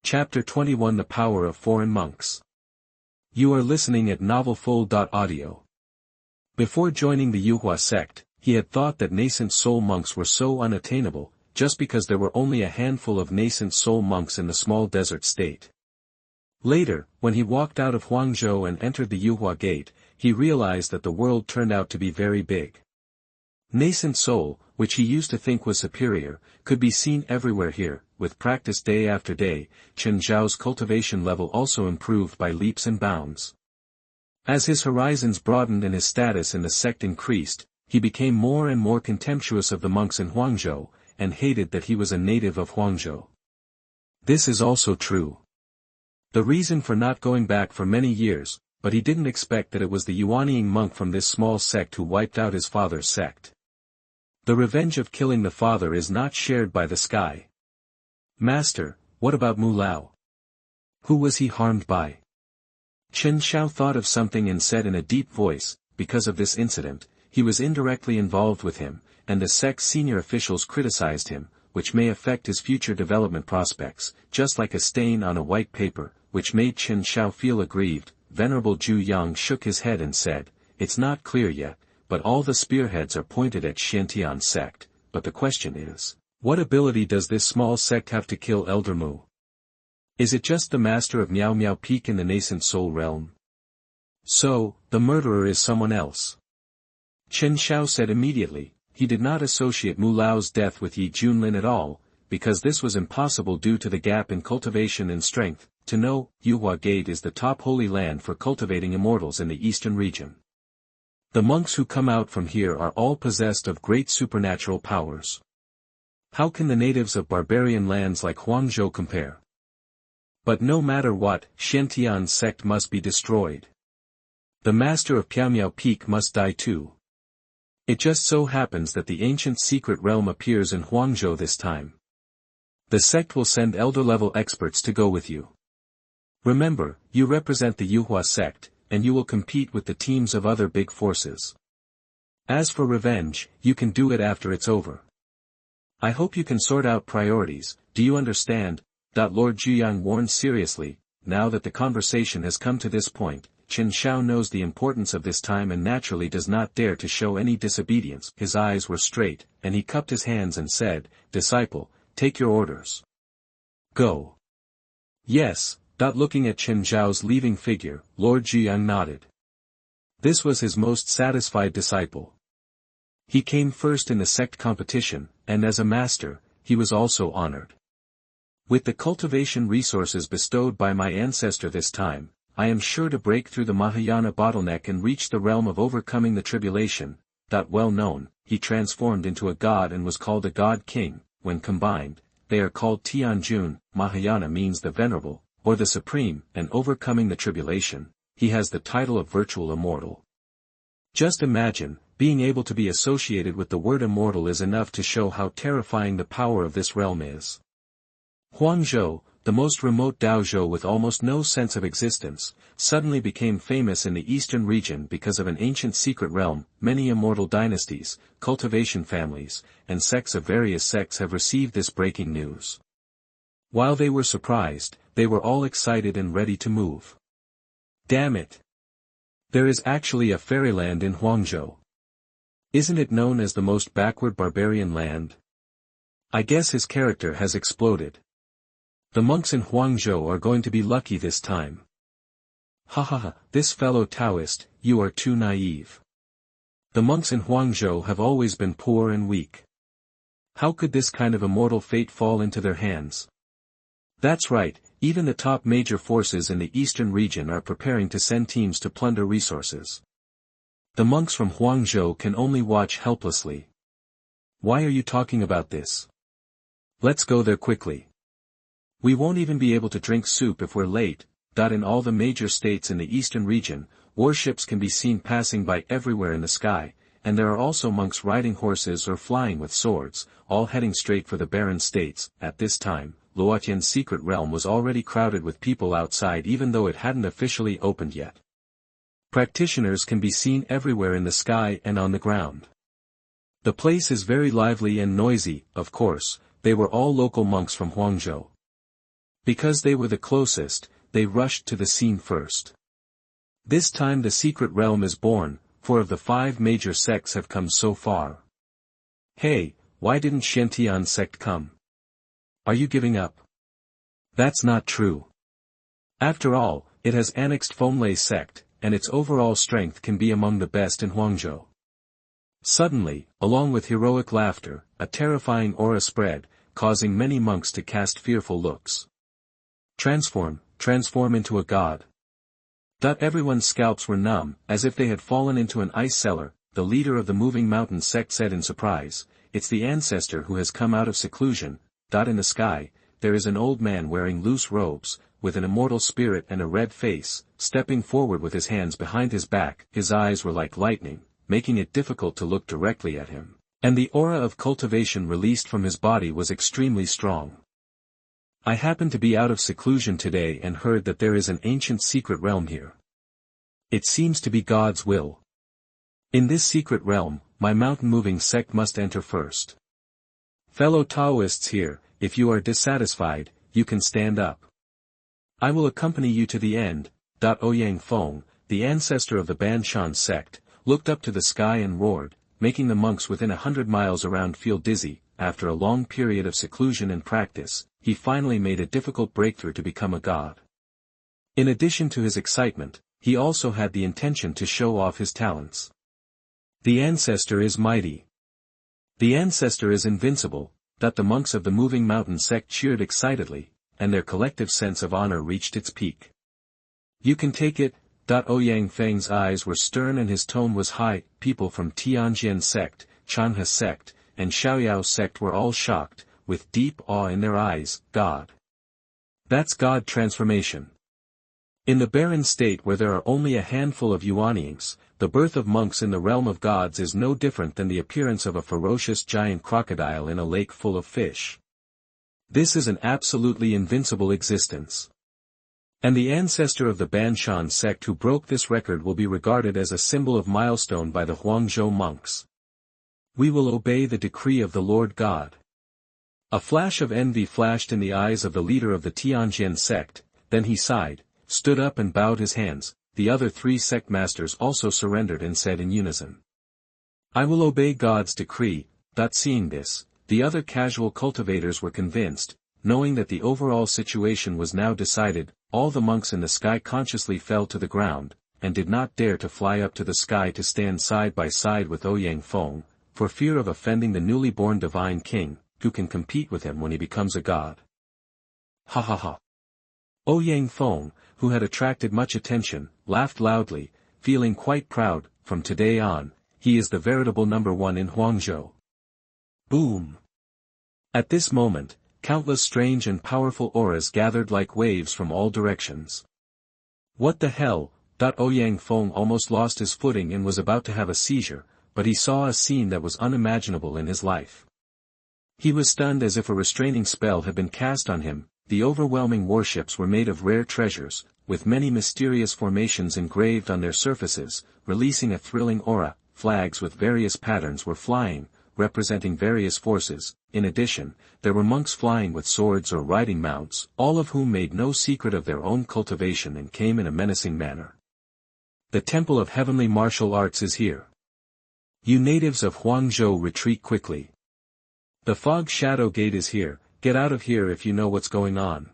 Chapter 21 The Power of Foreign Monks. You are listening at novelfull.audio. Before joining the Yuhua sect, he had thought that nascent soul monks were so unattainable, just because there were only a handful of nascent soul monks in the small desert state. Later, when he walked out of Huangzhou and entered the Yuhua gate, he realized that the world turned out to be very big. Nascent soul, which he used to think was superior, could be seen everywhere here. With practice day after day, Chen Xiao's cultivation level also improved by leaps and bounds. As his horizons broadened and his status in the sect increased, he became more and more contemptuous of the monks in Huangzhou, and hated that he was a native of Huangzhou. This is also true. The reason for not going back for many years, but he didn't expect that it was the Yuanying monk from this small sect who wiped out his father's sect. The revenge of killing the father is not shared by the sky. Master, what about Mu Lao? Who was he harmed by? Chen Xiao thought of something and said in a deep voice, because of this incident, he was indirectly involved with him, and the sect's senior officials criticized him, which may affect his future development prospects, just like a stain on a white paper, which made Chen Xiao feel aggrieved. Venerable Zhu Yang shook his head and said, "It's not clear yet, but all the spearheads are pointed at Xiantian's sect, but the question is, what ability does this small sect have to kill Elder Mu? Is it just the master of Miao Miao Peak in the nascent soul realm? So, the murderer is someone else." Chen Xiao said immediately. He did not associate Mu Lao's death with Yi Junlin at all, because this was impossible due to the gap in cultivation and strength. To know, Yuhua Gate is the top holy land for cultivating immortals in the eastern region. The monks who come out from here are all possessed of great supernatural powers. How can the natives of barbarian lands like Huangzhou compare? But no matter what, Xiantian's sect must be destroyed. The master of Miao Peak must die too. It just so happens that the ancient secret realm appears in Huangzhou this time. The sect will send elder-level experts to go with you. Remember, you represent the Yuhua sect, and you will compete with the teams of other big forces. As for revenge, you can do it after it's over. I hope you can sort out priorities, do you understand? Lord Zhuyang warned seriously. Now that the conversation has come to this point, Chen Xiao knows the importance of this time and naturally does not dare to show any disobedience. His eyes were straight, and he cupped his hands and said, "Disciple, take your orders. Go." "Yes." Looking at Chen Xiao's leaving figure, Lord Zhuyang nodded. This was his most satisfied disciple. He came first in the sect competition, and as a master, he was also honored. With the cultivation resources bestowed by my ancestor this time, I am sure to break through the Mahayana bottleneck and reach the realm of overcoming the tribulation. Well known, he transformed into a god and was called a god king. When combined, they are called Tianjun. Mahayana means the venerable, or the supreme, and overcoming the tribulation, he has the title of virtual immortal. Just imagine, being able to be associated with the word immortal is enough to show how terrifying the power of this realm is. Huangzhou, the most remote daozhou with almost no sense of existence, suddenly became famous in the eastern region because of an ancient secret realm. Many immortal dynasties, cultivation families, and sects of various sects have received this breaking news. While they were surprised, they were all excited and ready to move. Damn it! There is actually a fairyland in Huangzhou. Isn't it known as the most backward barbarian land? I guess his character has exploded. The monks in Huangzhou are going to be lucky this time. Ha ha ha, this fellow Taoist, you are too naive. The monks in Huangzhou have always been poor and weak. How could this kind of immortal fate fall into their hands? That's right, even the top major forces in the eastern region are preparing to send teams to plunder resources. The monks from Huangzhou can only watch helplessly. Why are you talking about this? Let's go there quickly. We won't even be able to drink soup if we're late. In all the major states in the eastern region, warships can be seen passing by everywhere in the sky, and there are also monks riding horses or flying with swords, all heading straight for the barren states. At this time, Luotian's secret realm was already crowded with people outside even though it hadn't officially opened yet. Practitioners can be seen everywhere in the sky and on the ground. The place is very lively and noisy. Of course, they were all local monks from Huangzhou. Because they were the closest, they rushed to the scene first. This time the secret realm is born, 4 of the 5 major sects have come so far. Hey, why didn't Xiantian sect come? Are you giving up? That's not true. After all, it has annexed Fenglai sect, and its overall strength can be among the best in Huangzhou. Suddenly, along with heroic laughter, a terrifying aura spread, causing many monks to cast fearful looks. Transform into a god. Everyone's scalps were numb, as if they had fallen into an ice cellar. The leader of the moving mountain sect said in surprise, "It's the ancestor who has come out of seclusion." In the sky, there is an old man wearing loose robes, with an immortal spirit and a red face, stepping forward with his hands behind his back. His eyes were like lightning, making it difficult to look directly at him, and the aura of cultivation released from his body was extremely strong. I happened to be out of seclusion today and heard that there is an ancient secret realm here. It seems to be God's will. In this secret realm, my mountain-moving sect must enter first. Fellow Taoists here, if you are dissatisfied, you can stand up. I will accompany you to the end. Ouyang Feng, the ancestor of the Banshan sect, looked up to the sky and roared, making the monks within 100 miles around feel dizzy. After a long period of seclusion and practice, he finally made a difficult breakthrough to become a god. In addition to his excitement, he also had the intention to show off his talents. The ancestor is mighty. The ancestor is invincible. The monks of the moving mountain sect cheered excitedly, and their collective sense of honor reached its peak. You can take it. Ouyang Feng's eyes were stern and his tone was high. People from Tianjian sect, Chanhe sect, and Xiaoyao sect were all shocked, with deep awe in their eyes. God. That's God transformation. In the barren state where there are only a handful of Yuanians, the birth of monks in the realm of gods is no different than the appearance of a ferocious giant crocodile in a lake full of fish. This is an absolutely invincible existence. And the ancestor of the Banshan sect who broke this record will be regarded as a symbol of milestone by the Huangzhou monks. We will obey the decree of the Lord God. A flash of envy flashed in the eyes of the leader of the Tianjian sect, then he sighed, stood up and bowed his hands. The other 3 sect masters also surrendered and said in unison, "I will obey God's decree." Seeing this, the other casual cultivators were convinced, knowing that the overall situation was now decided. All the monks in the sky consciously fell to the ground, and did not dare to fly up to the sky to stand side by side with Ouyang Feng, for fear of offending the newly born divine king, who can compete with him when he becomes a god. Ha ha ha. Ouyang Feng, who had attracted much attention, laughed loudly, feeling quite proud. From today on, he is the veritable #1 in Huangzhou. Boom! At this moment, countless strange and powerful auras gathered like waves from all directions. What the hell? Ouyang Feng almost lost his footing and was about to have a seizure, but he saw a scene that was unimaginable in his life. He was stunned as if a restraining spell had been cast on him. The overwhelming warships were made of rare treasures, with many mysterious formations engraved on their surfaces, releasing a thrilling aura. Flags with various patterns were flying, representing various forces. In addition, there were monks flying with swords or riding mounts, all of whom made no secret of their own cultivation and came in a menacing manner. The Temple of Heavenly Martial Arts is here. You natives of Huangzhou retreat quickly. The Fog Shadow Gate is here. Get out of here if you know what's going on.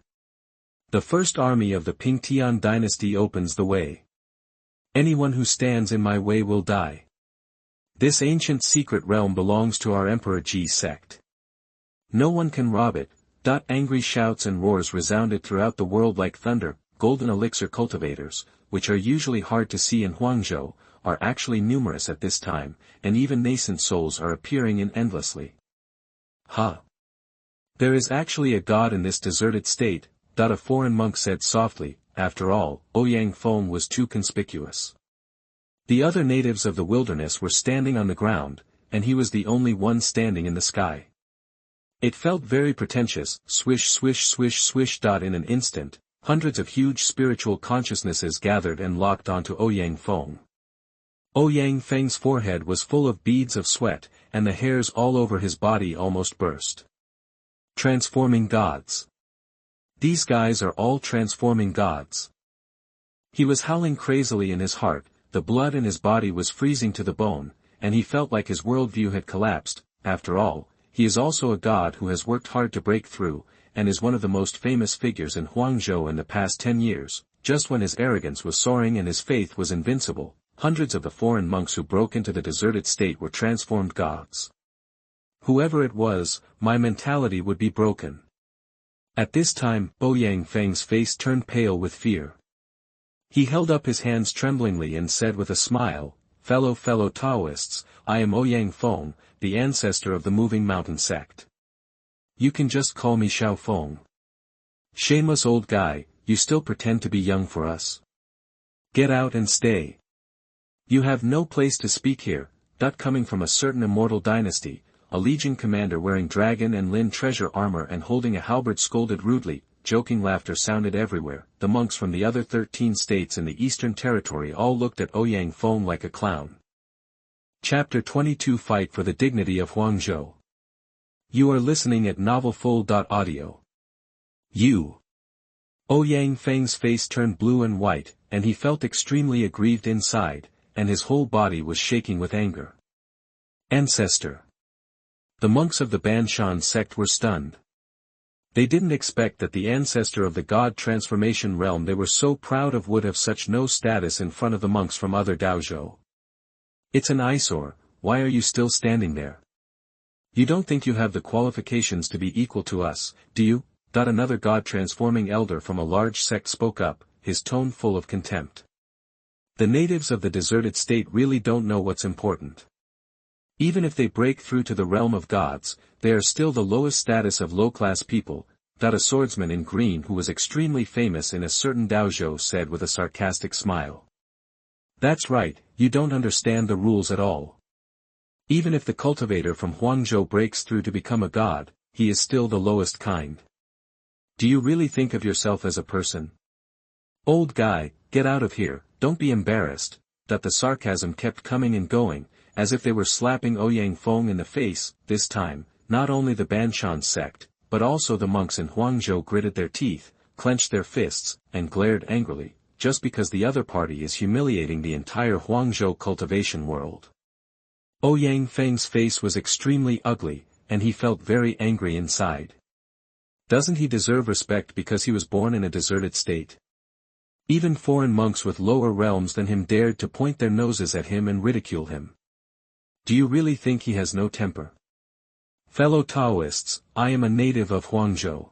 The first army of the Pingtian dynasty opens the way. Anyone who stands in my way will die. This ancient secret realm belongs to our Emperor Ji sect. No one can rob it. Angry shouts and roars resounded throughout the world like thunder. Golden elixir cultivators, which are usually hard to see in Huangzhou, are actually numerous at this time, and even nascent souls are appearing in endlessly. Ha! There is actually a god in this deserted state. A foreign monk said softly. After all, Ouyang Feng was too conspicuous. The other natives of the wilderness were standing on the ground, and he was the only one standing in the sky. It felt very pretentious. Swish swish swish swish. In an instant, hundreds of huge spiritual consciousnesses gathered and locked onto Ouyang Feng. Ouyang Feng's forehead was full of beads of sweat, and the hairs all over his body almost burst. Transforming gods. These guys are all transforming gods. He was howling crazily in his heart, the blood in his body was freezing to the bone, and he felt like his worldview had collapsed. After all, he is also a god who has worked hard to break through, and is one of the most famous figures in Huangzhou in the past 10 years. Just when his arrogance was soaring and his faith was invincible, hundreds of the foreign monks who broke into the deserted state were transformed gods. Whoever it was, my mentality would be broken. At this time, Ouyang Feng's face turned pale with fear. He held up his hands tremblingly and said with a smile, fellow Taoists, I am Ouyang Feng, the ancestor of the Moving Mountain sect. You can just call me Xiao Feng. Shameless old guy, you still pretend to be young for us. Get out and stay. You have no place to speak here. Coming from a certain immortal dynasty, a legion commander wearing dragon and Lin treasure armor and holding a halberd scolded rudely. Joking laughter sounded everywhere. The monks from the other 13 states in the Eastern Territory all looked at Ouyang Feng like a clown. Chapter 22 Fight for the Dignity of Huangzhou. You are listening at novelfull.audio. You. Ouyang Feng's face turned blue and white, and he felt extremely aggrieved inside, and his whole body was shaking with anger. Ancestor. The monks of the Banshan sect were stunned. They didn't expect that the ancestor of the god transformation realm they were so proud of would have such no status in front of the monks from other dojo. It's an eyesore, why are you still standing there? You don't think you have the qualifications to be equal to us, do you? Another god transforming elder from a large sect spoke up, his tone full of contempt. The natives of the deserted state really don't know what's important. Even if they break through to the realm of gods, they are still the lowest status of low-class people. A swordsman in green who was extremely famous in a certain dojo said with a sarcastic smile. That's right, you don't understand the rules at all. Even if the cultivator from Huangzhou breaks through to become a god, he is still the lowest kind. Do you really think of yourself as a person? Old guy, get out of here, don't be embarrassed. The sarcasm kept coming and going, as if they were slapping Ouyang Feng in the face. This time, not only the Banshan sect, but also the monks in Huangzhou gritted their teeth, clenched their fists, and glared angrily, just because the other party is humiliating the entire Huangzhou cultivation world. Ouyang Feng's face was extremely ugly, and he felt very angry inside. Doesn't he deserve respect because he was born in a deserted state? Even foreign monks with lower realms than him dared to point their noses at him and ridicule him. Do you really think he has no temper? Fellow Taoists, I am a native of Huangzhou.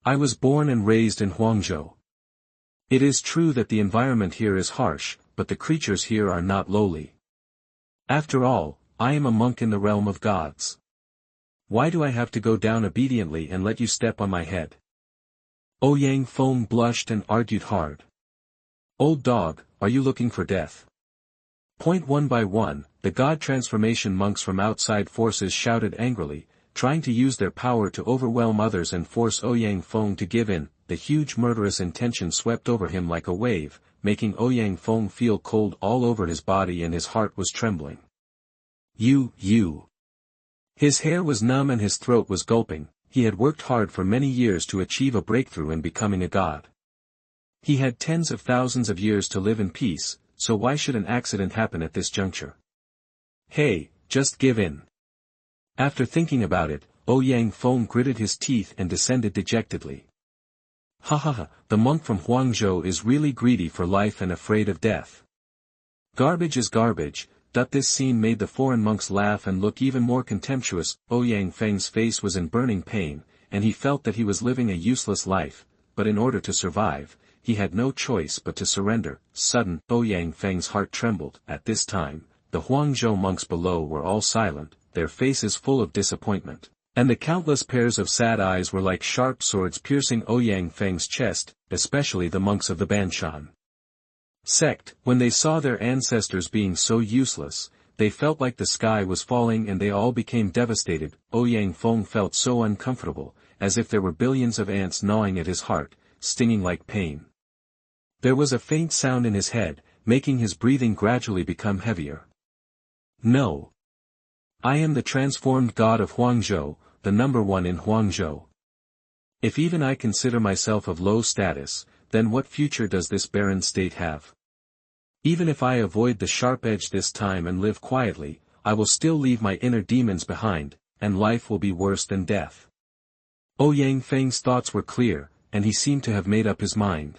I was born and raised in Huangzhou. It is true that the environment here is harsh, but the creatures here are not lowly. After all, I am a monk in the realm of gods. Why do I have to go down obediently and let you step on my head? Ouyang Feng blushed and argued hard. Old dog, are you looking for death? Point one by one, the god transformation monks from outside forces shouted angrily, trying to use their power to overwhelm others and force Ouyang Feng to give in. The huge murderous intention swept over him like a wave, making Ouyang Feng feel cold all over his body and his heart was trembling. You. His hair was numb and his throat was gulping. He had worked hard for many years to achieve a breakthrough in becoming a god. He had tens of thousands of years to live in peace, so why should an accident happen at this juncture? Hey, just give in. After thinking about it, Ouyang Feng gritted his teeth and descended dejectedly. The monk from Huangzhou is really greedy for life and afraid of death. Garbage is garbage. This scene made the foreign monks laugh and look even more contemptuous. Ouyang Feng's face was in burning pain, and he felt that he was living a useless life, but in order to survive, he had no choice but to surrender. Sudden, Ouyang Feng's heart trembled. At this time, the Huangzhou monks below were all silent, their faces full of disappointment, and the countless pairs of sad eyes were like sharp swords piercing Ouyang Feng's chest, especially the monks of the Banshan sect. When they saw their ancestors being so useless, they felt like the sky was falling and they all became devastated. Ouyang Feng felt so uncomfortable, as if there were billions of ants gnawing at his heart, stinging like pain. There was a faint sound in his head, making his breathing gradually become heavier. No. I am the transformed god of Huangzhou, the number one in Huangzhou. If even I consider myself of low status, then what future does this barren state have? Even if I avoid the sharp edge this time and live quietly, I will still leave my inner demons behind, and life will be worse than death. Ouyang Feng's thoughts were clear, and he seemed to have made up his mind.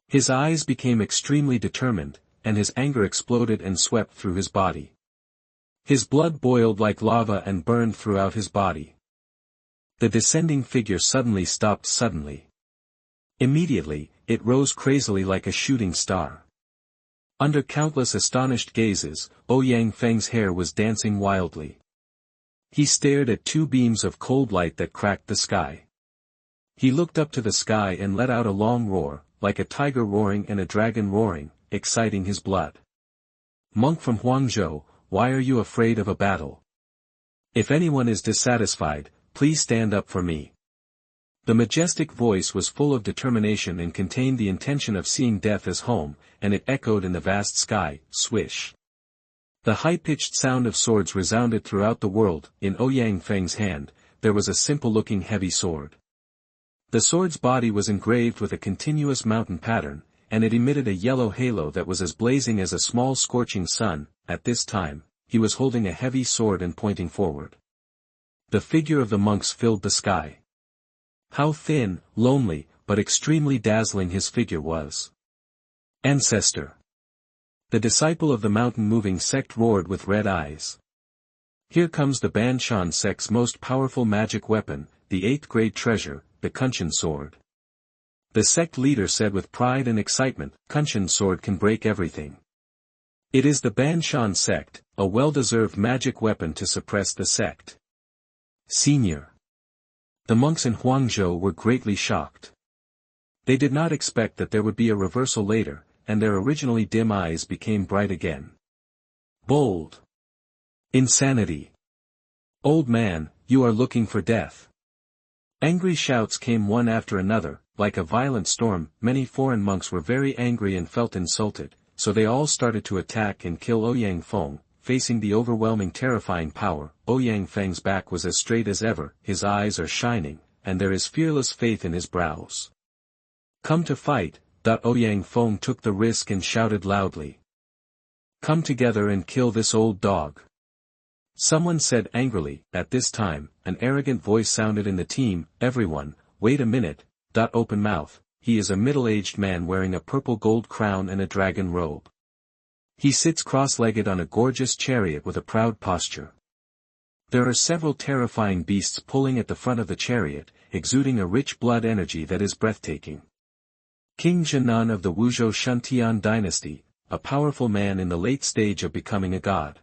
His eyes became extremely determined, and his anger exploded and swept through his body. His blood boiled like lava and burned throughout his body. The descending figure suddenly stopped suddenly. Immediately, it rose crazily like a shooting star. Under countless astonished gazes, Ouyang Feng's hair was dancing wildly. He stared at two beams of cold light that cracked the sky. He looked up to the sky and let out a long roar, like a tiger roaring and a dragon roaring, exciting his blood. Monk from Huangzhou, why are you afraid of a battle? If anyone is dissatisfied, please stand up for me. The majestic voice was full of determination and contained the intention of seeing death as home, and it echoed in the vast sky, swish. The high-pitched sound of swords resounded throughout the world. In Ouyang Feng's hand, there was a simple-looking heavy sword. The sword's body was engraved with a continuous mountain pattern, and it emitted a yellow halo that was as blazing as a small scorching sun. At this time, he was holding a heavy sword and pointing forward. The figure of the monks filled the sky. How thin, lonely, but extremely dazzling his figure was. Ancestor. The disciple of the mountain-moving sect roared with red eyes. Here comes the Banshan sect's most powerful magic weapon, the 8th grade treasure, the Kunshan sword. The sect leader said with pride and excitement, Kunshan sword can break everything. It is the Banshan sect, a well-deserved magic weapon to suppress the sect. Senior. The monks in Huangzhou were greatly shocked. They did not expect that there would be a reversal later, and their originally dim eyes became bright again. Bold. Insanity. Old man, you are looking for death. Angry shouts came one after another, like a violent storm. Many foreign monks were very angry and felt insulted, so they all started to attack and kill Ouyang Feng. Facing the overwhelming terrifying power, Ouyang Feng's back was as straight as ever, his eyes are shining, and there is fearless faith in his brows. Come to fight. Ouyang Feng took the risk and shouted loudly. Come together and kill this old dog. Someone said angrily. At this time, an arrogant voice sounded in the team, everyone, wait a minute. Open mouth, he is a middle-aged man wearing a purple gold crown and a dragon robe. He sits cross-legged on a gorgeous chariot with a proud posture. There are several terrifying beasts pulling at the front of the chariot, exuding a rich blood energy that is breathtaking. King Junlin of the Wuzhou Shuntian dynasty, a powerful man in the late stage of becoming a god.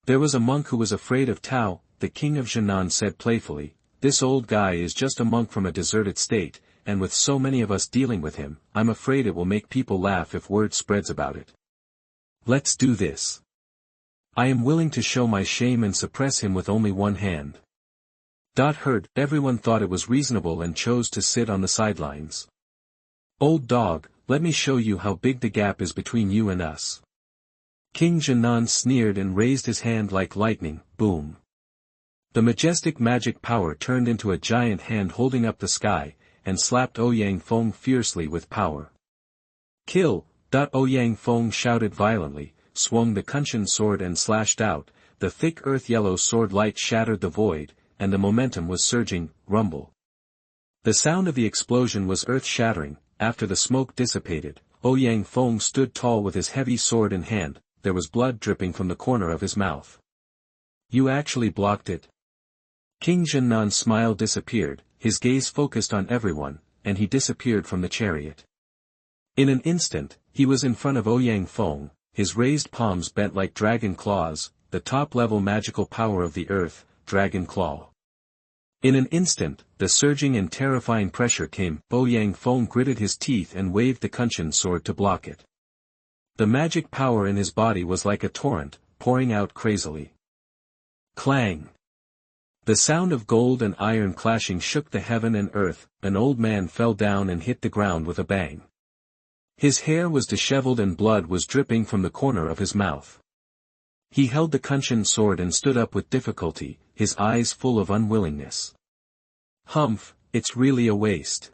There was a monk who was afraid of Tao. The king of Junlin said playfully, this old guy is just a monk from a deserted state, and with so many of us dealing with him, I'm afraid it will make people laugh if word spreads about it. Let's do this. I am willing to show my shame and suppress him with only one hand. Heard, everyone thought it was reasonable and chose to sit on the sidelines. Old dog, let me show you how big the gap is between you and us. King Junlin sneered and raised his hand like lightning, boom. The majestic magic power turned into a giant hand holding up the sky, and slapped Ouyang Feng fiercely with power. Kill! Ouyang Feng shouted violently, swung the Kunshan sword and slashed out. The thick earth-yellow sword light shattered the void, and the momentum was surging. Rumble. The sound of the explosion was earth-shattering. After the smoke dissipated, Ouyang Feng stood tall with his heavy sword in hand. There was blood dripping from the corner of his mouth. You actually blocked it. King Junlin's smile disappeared, his gaze focused on everyone, and he disappeared from the chariot. In an instant, he was in front of Ouyang Feng, his raised palms bent like dragon claws, the top-level magical power of the earth, dragon claw. In an instant, the surging and terrifying pressure came. Ouyang Feng gritted his teeth and waved the Kunshan sword to block it. The magic power in his body was like a torrent, pouring out crazily. Clang! The sound of gold and iron clashing shook the heaven and earth. An old man fell down and hit the ground with a bang. His hair was disheveled and blood was dripping from the corner of his mouth. He held the Kunshan sword and stood up with difficulty, his eyes full of unwillingness. Humph, It's really a waste.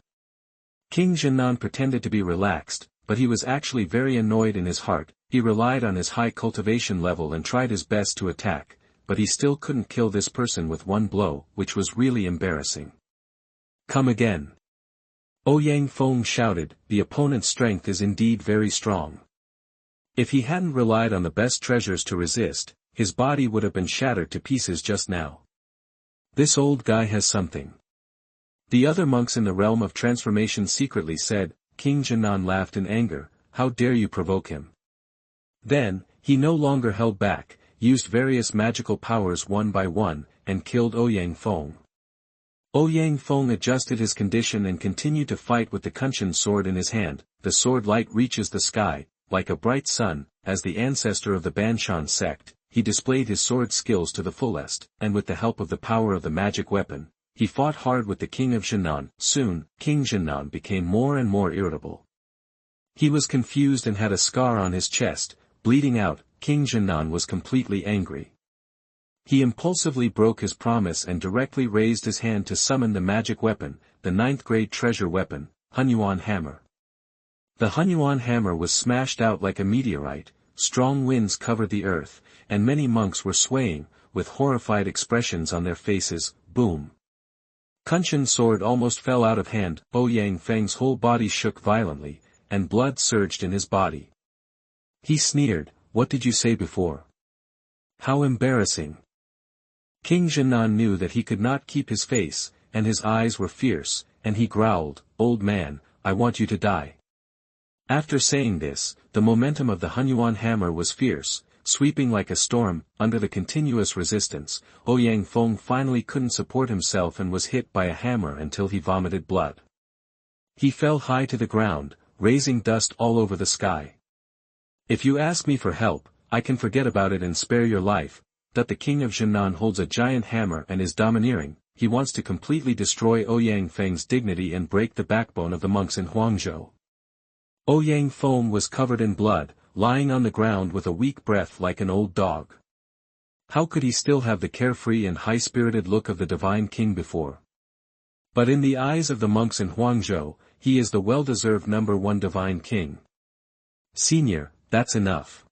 King Junlin pretended to be relaxed, but he was actually very annoyed in his heart. He relied on his high cultivation level and tried his best to attack, but he still couldn't kill this person with one blow, which was really embarrassing. Come again. Ouyang Feng shouted, the opponent's strength is indeed very strong. If he hadn't relied on the best treasures to resist, his body would have been shattered to pieces just now. This old guy has something. The other monks in the realm of transformation secretly said. King Junlin laughed in anger, how dare you provoke him. Then, he no longer held back, used various magical powers one by one, and killed Ouyang Feng. Ouyang Feng adjusted his condition and continued to fight with the Kunshan sword in his hand. The sword light reaches the sky, like a bright sun. As the ancestor of the Banshan sect, he displayed his sword skills to the fullest, and with the help of the power of the magic weapon, he fought hard with the king of Junlin. Soon, King Junlin became more and more irritable. He was confused and had a scar on his chest, bleeding out. King Junlin was completely angry. He impulsively broke his promise and directly raised his hand to summon the magic weapon, the 9th grade treasure weapon, Hunyuan hammer. The Hunyuan hammer was smashed out like a meteorite, strong winds covered the earth, and many monks were swaying, with horrified expressions on their faces. Boom! Kunshan's sword almost fell out of hand. Ouyang Feng's whole body shook violently, and blood surged in his body. He sneered, what did you say before? How embarrassing. King Junlin knew that he could not keep his face, and his eyes were fierce, and he growled, old man, I want you to die. After saying this, the momentum of the Hunyuan hammer was fierce, sweeping like a storm. Under the continuous resistance, Ouyang Feng finally couldn't support himself and was hit by a hammer until he vomited blood. He fell high to the ground, raising dust all over the sky. If you ask me for help, I can forget about it and spare your life. That the king of Junlin holds a giant hammer and is domineering. He wants to completely destroy Ouyang Feng's dignity and break the backbone of the monks in Huangzhou. Ouyang Feng was covered in blood, lying on the ground with a weak breath like an old dog. How could he still have the carefree and high-spirited look of the divine king before? But in the eyes of the monks in Huangzhou, he is the well-deserved #1 divine king. Senior, that's enough.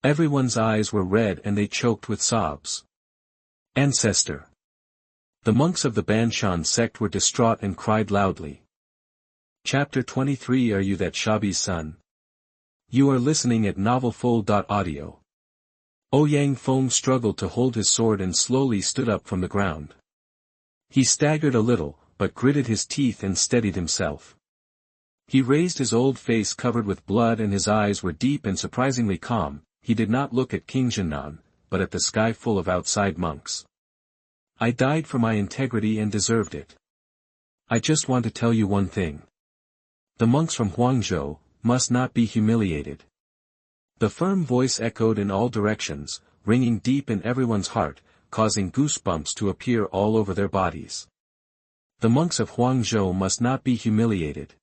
Everyone's eyes were red and they choked with sobs. Ancestor. The monks of the Banshan sect were distraught and cried loudly. Chapter 23. Are you that Shabi's son? You are listening at novelfull.audio. Ouyang Feng struggled to hold his sword and slowly stood up from the ground. He staggered a little, but gritted his teeth and steadied himself. He raised his old face covered with blood and his eyes were deep and surprisingly calm. He did not look at King Junlin, but at the sky full of outside monks. I died for my integrity and deserved it. I just want to tell you one thing. The monks from Huangzhou must not be humiliated. The firm voice echoed in all directions, ringing deep in everyone's heart, causing goosebumps to appear all over their bodies. The monks of Huangzhou must not be humiliated.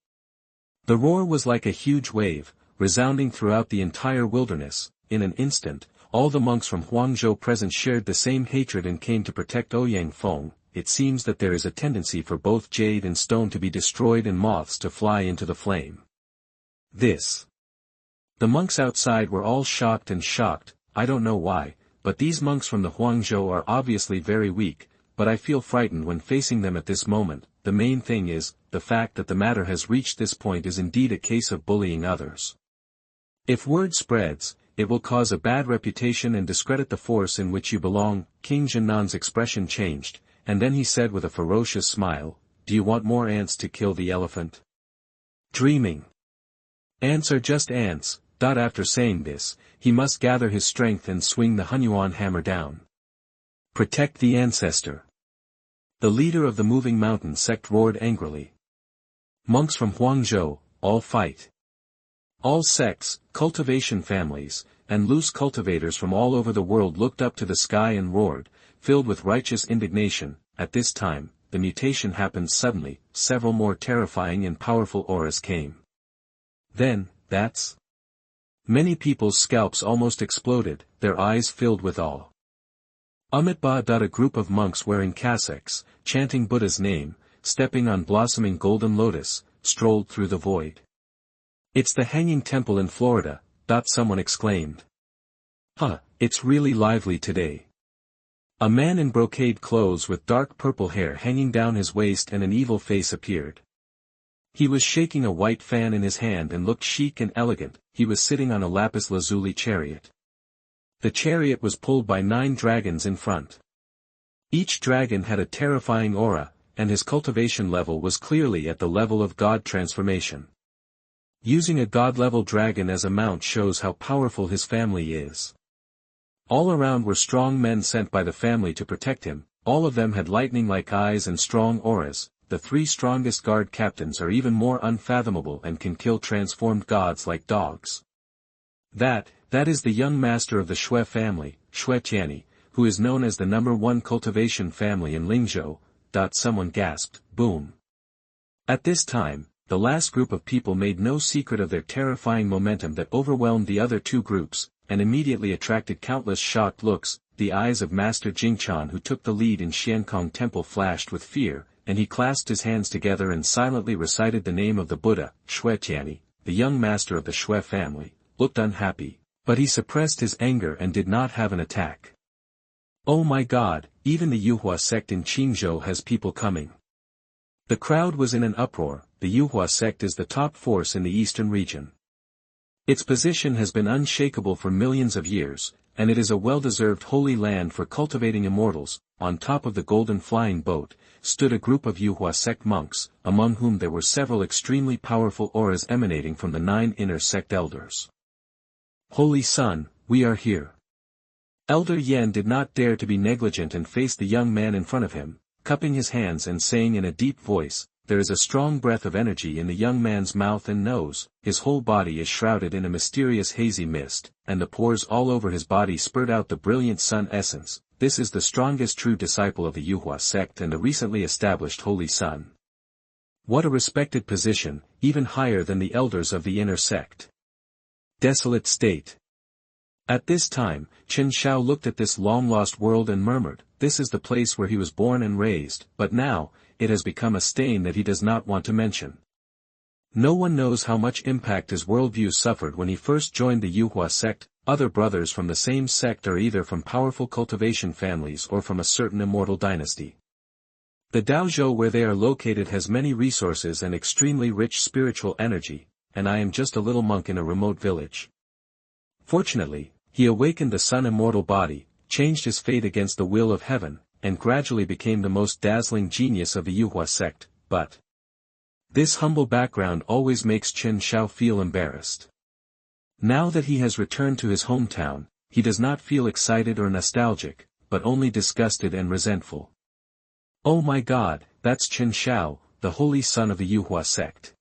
The roar was like a huge wave, resounding throughout the entire wilderness. In an instant, all the monks from Huangzhou present shared the same hatred and came to protect Ouyang Feng. It seems that there is a tendency for both jade and stone to be destroyed and moths to fly into the flame. This. The monks outside were all shocked. I don't know why, but these monks from the Huangzhou are obviously very weak, but I feel frightened when facing them at this moment. The main thing is, the fact that the matter has reached this point is indeed a case of bullying others. If word spreads, it will cause a bad reputation and discredit the force in which you belong. King Junlin's expression changed, and then he said with a ferocious smile, do you want more ants to kill the elephant? Dreaming. Ants are just ants. After saying this, he must gather his strength and swing the Hunyuan hammer down. Protect the ancestor. The leader of the moving mountain sect roared angrily. Monks from Huangzhou, all fight. All sects, cultivation families, and loose cultivators from all over the world looked up to the sky and roared, filled with righteous indignation. At this time, the mutation happened suddenly. Several more terrifying and powerful auras came. Then, that's... Many people's scalps almost exploded, their eyes filled with awe. A group of monks wearing cassocks, chanting Buddha's name, stepping on blossoming golden lotus, strolled through the void. "It's the Hanging Temple in Florida," someone exclaimed. "Huh, it's really lively today." A man in brocade clothes with dark purple hair hanging down his waist and an evil face appeared. He was shaking a white fan in his hand and looked chic and elegant. He was sitting on a lapis lazuli chariot. The chariot was pulled by 9 dragons in front. Each dragon had a terrifying aura, and his cultivation level was clearly at the level of god transformation. Using a god-level dragon as a mount shows how powerful his family is. All around were strong men sent by the family to protect him. All of them had lightning-like eyes and strong auras. The 3 strongest guard captains are even more unfathomable and can kill transformed gods like dogs. That is the young master of the Shui family, Shui Tianyi, who is known as the #1 cultivation family in Lingzhou. Someone gasped, boom. At this time, the last group of people made no secret of their terrifying momentum that overwhelmed the other 2 groups, and immediately attracted countless shocked looks. The eyes of Master Jingchan, who took the lead in Xiankong Temple, flashed with fear, and he clasped his hands together and silently recited the name of the Buddha. Shui Tianyi, the young master of the Shui family, looked unhappy, but he suppressed his anger and did not have an attack. "Oh my God, even the Yuhua sect in Qingzhou has people coming." The crowd was in an uproar. The Yuhua sect is the top force in the eastern region. Its position has been unshakable for millions of years, and it is a well-deserved holy land for cultivating immortals. On top of the golden flying boat, stood a group of Yuhua sect monks, among whom there were several extremely powerful auras emanating from the 9 inner sect elders. "Holy Son, we are here." Elder Yan did not dare to be negligent and faced the young man in front of him, cupping his hands and saying in a deep voice, "There is a strong breath of energy in the young man's mouth and nose, his whole body is shrouded in a mysterious hazy mist, and the pores all over his body spurt out the brilliant sun essence. This is the strongest true disciple of the Yuhua sect and the recently established Holy Son." What a respected position, even higher than the elders of the inner sect. Desolate state. At this time, Chen Xiao looked at this long-lost world and murmured, "This is the place where he was born and raised, but now, it has become a stain that he does not want to mention." No one knows how much impact his worldview suffered when he first joined the Yuhua sect. Other brothers from the same sect are either from powerful cultivation families or from a certain immortal dynasty. The Daozhou where they are located has many resources and extremely rich spiritual energy, and I am just a little monk in a remote village. Fortunately, he awakened the sun immortal body, changed his fate against the will of heaven, and gradually became the most dazzling genius of the Yuhua sect, but this humble background always makes Chen Xiao feel embarrassed. Now that he has returned to his hometown, he does not feel excited or nostalgic, but only disgusted and resentful. "Oh my God, that's Chen Xiao, the holy son of the Yuhua sect.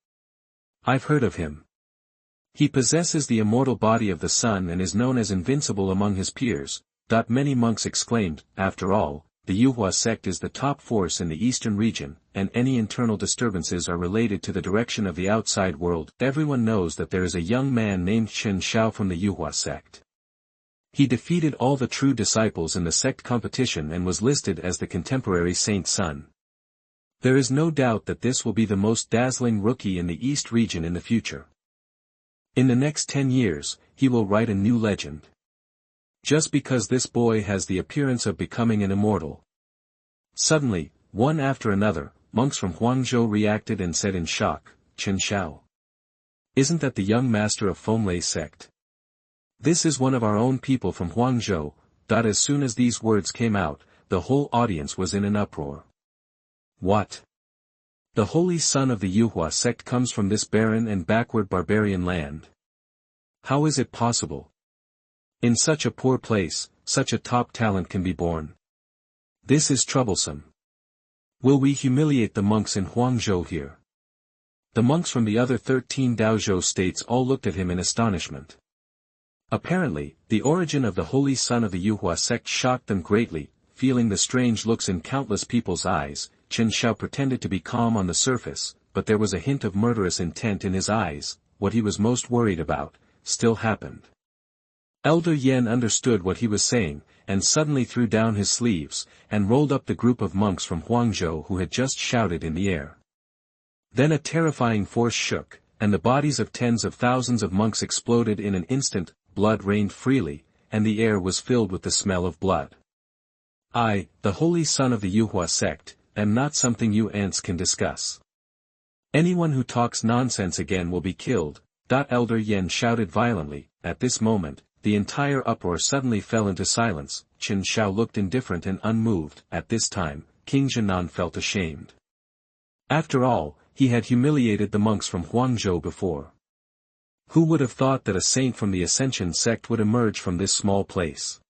I've heard of him. He possesses the immortal body of the sun and is known as invincible among his peers." Many monks exclaimed, "After all, the Yuhua sect is the top force in the eastern region, and any internal disturbances are related to the direction of the outside world. Everyone knows that there is a young man named Chen Xiao from the Yuhua sect. He defeated all the true disciples in the sect competition and was listed as the contemporary saint's son. There is no doubt that this will be the most dazzling rookie in the East region in the future. In the next 10 years, he will write a new legend. Just because this boy has the appearance of becoming an immortal." Suddenly, one after another, monks from Huangzhou reacted and said in shock, "Chen Xiao. Isn't that the young master of Fenglei sect? This is one of our own people from Huangzhou." As soon as these words came out, the whole audience was in an uproar. What? The holy son of the Yuhua sect comes from this barren and backward barbarian land? How is it possible? In such a poor place, such a top talent can be born. This is troublesome. Will we humiliate the monks in Huangzhou here? The monks from the other 13 Daozhou states all looked at him in astonishment. Apparently, the origin of the holy son of the Yuhua sect shocked them greatly. Feeling the strange looks in countless people's eyes, Chen Xiao pretended to be calm on the surface, but there was a hint of murderous intent in his eyes. What he was most worried about, still happened. Elder Yan understood what he was saying, and suddenly threw down his sleeves, and rolled up the group of monks from Huangzhou who had just shouted in the air. Then a terrifying force shook, and the bodies of tens of thousands of monks exploded in an instant, blood rained freely, and the air was filled with the smell of blood. I, the holy son of the Yuhua sect, am not something you ants can discuss. Anyone who talks nonsense again will be killed. Elder Yen shouted violently. At this moment, the entire uproar suddenly fell into silence. Chen Xiao looked indifferent and unmoved. At this time, King Junlin felt ashamed. After all, he had humiliated the monks from Huangzhou before. Who would have thought that a saint from the Ascension sect would emerge from this small place?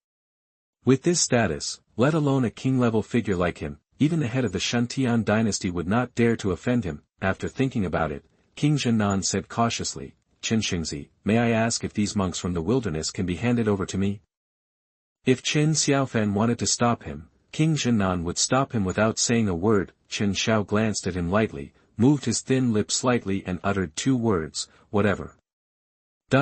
With this status, let alone a king-level figure like him, even the head of the Shuntian dynasty would not dare to offend him. After thinking about it, King Junlin said cautiously, Chen Xingzi, may I ask if these monks from the wilderness can be handed over to me? If Chen Xiaofan wanted to stop him, King Junlin would stop him without saying a word. Chen Xiao glanced at him lightly, moved his thin lips slightly and uttered 2 words, whatever.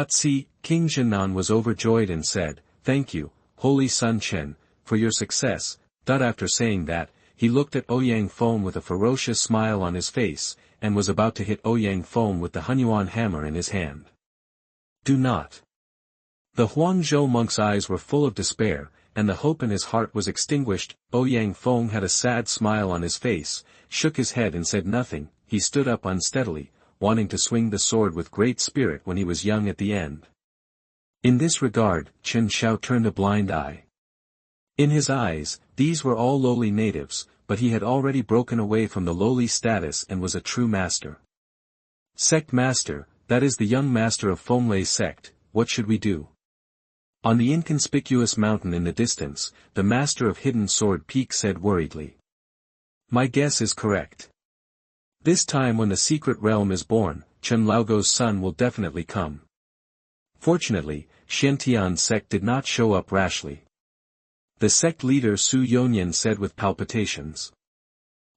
See, King Junlin was overjoyed and said, thank you, Holy Son Chen, for your success. After saying that, he looked at Ouyang Feng with a ferocious smile on his face, and was about to hit Ouyang Feng with the Hunyuan hammer in his hand. Do not. The Huangzhou monk's eyes were full of despair, and the hope in his heart was extinguished. Ouyang Feng had a sad smile on his face, shook his head and said nothing. He stood up unsteadily, wanting to swing the sword with great spirit when he was young at the end. In this regard, Chen Xiao turned a blind eye. In his eyes, these were all lowly natives, but he had already broken away from the lowly status and was a true master. Sect master, that is the young master of Fenglai's sect, what should we do? On the inconspicuous mountain in the distance, the master of Hidden Sword Peak said worriedly. My guess is correct. This time when the secret realm is born, Chen Laogo's son will definitely come. Fortunately, Xiantian's sect did not show up rashly. The sect leader Su Yonyan said with palpitations.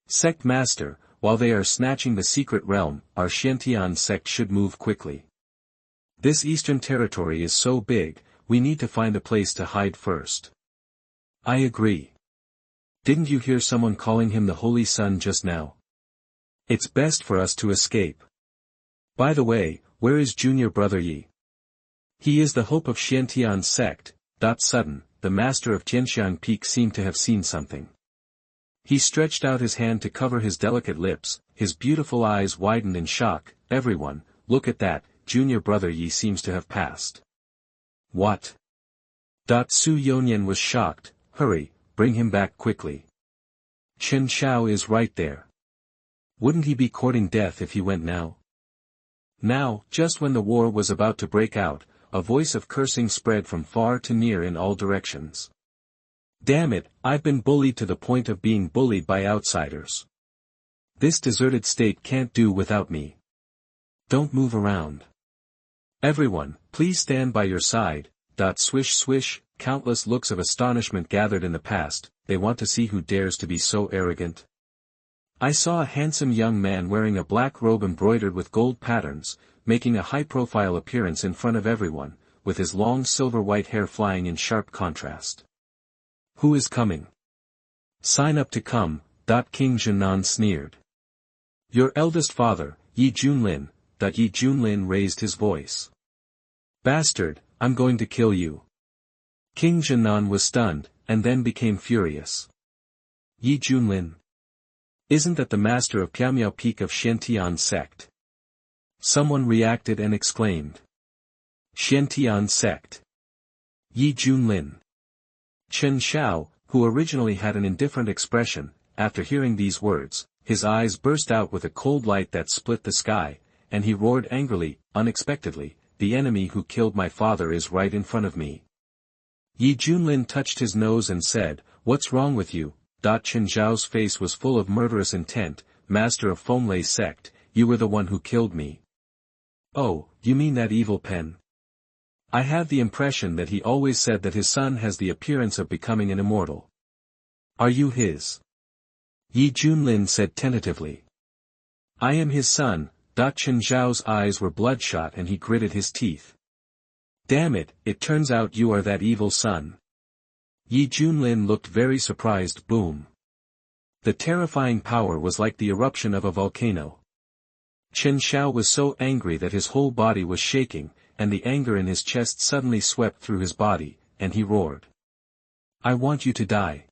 Sect master, while they are snatching the secret realm, our Xiantian sect should move quickly. This eastern territory is so big, we need to find a place to hide first. I agree. Didn't you hear someone calling him the Holy Son just now? It's best for us to escape. By the way, where is junior brother Yi? He is the hope of Xiantian's sect. Sudden, the master of Tianxiang Peak seemed to have seen something. He stretched out his hand to cover his delicate lips, his beautiful eyes widened in shock. Everyone, look at that, junior brother Yi seems to have passed. What? Su Yonyan was shocked. Hurry, bring him back quickly. Chen Xiao is right there. Wouldn't he be courting death if he went now? Now, just when the war was about to break out, a voice of cursing spread from far to near in all directions. Damn it, I've been bullied to the point of being bullied by outsiders. This deserted state can't do without me. Don't move around. Everyone, please stand by your side. Swish swish, countless looks of astonishment gathered in the past. They want to see who dares to be so arrogant. I saw a handsome young man wearing a black robe embroidered with gold patterns, making a high-profile appearance in front of everyone, with his long silver-white hair flying in sharp contrast. Who is coming? Sign up to come. King Junlin sneered. Your eldest father, Yi Junlin. Yi Junlin raised his voice. Bastard, I'm going to kill you. King Junlin was stunned, and then became furious. Yi Junlin. Isn't that the master of Piamiao Peak of Xiantian sect? Someone reacted and exclaimed. Xiantian sect. Yi Junlin. Chen Xiao, who originally had an indifferent expression, after hearing these words, his eyes burst out with a cold light that split the sky, and he roared angrily, unexpectedly, the enemy who killed my father is right in front of me. Yi Junlin touched his nose and said, What's wrong with you? Chen Xiao's face was full of murderous intent. Master of Fenglai's sect, you were the one who killed me. Oh, you mean that evil pen? I have the impression that he always said that his son has the appearance of becoming an immortal. Are you his? Yi Junlin said tentatively. I am his son. Chen Xiao's eyes were bloodshot and he gritted his teeth. Damn it, it turns out you are that evil son. Yi Junlin looked very surprised. Boom. The terrifying power was like the eruption of a volcano. Chen Xiao was so angry that his whole body was shaking, and the anger in his chest suddenly swept through his body, and he roared. I want you to die.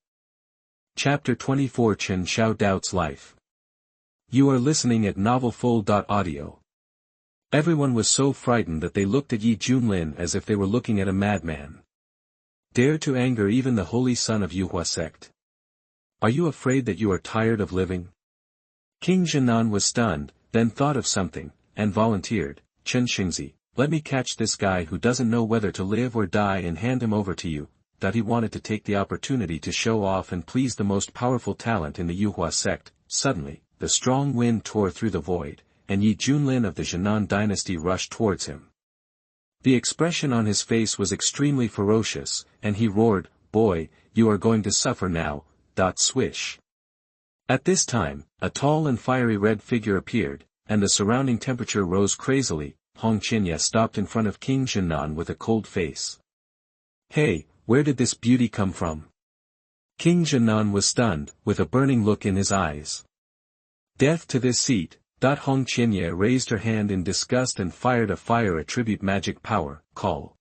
Chapter 24 Chen Xiao Doubts Life. You are listening at novelfull.audio. Everyone was so frightened that they looked at Yi Junlin as if they were looking at a madman. Dare to anger even the holy son of Yuhua sect. Are you afraid that you are tired of living? King Zhenan was stunned, then thought of something, and volunteered, Chen Xingzi, let me catch this guy who doesn't know whether to live or die and hand him over to you. That he wanted to take the opportunity to show off and please the most powerful talent in the Yuhua sect. Suddenly, the strong wind tore through the void, and Yi Junlin of the Zhenan dynasty rushed towards him. The expression on his face was extremely ferocious, and he roared, boy, you are going to suffer now. Swish. At this time, a tall and fiery red figure appeared, and the surrounding temperature rose crazily. Hong Qinya stopped in front of King Zhenan with a cold face. Hey, where did this beauty come from? King Zhenan was stunned, with a burning look in his eyes. Death to this seat. Hong Qinya raised her hand in disgust and fired a fire attribute magic power, call.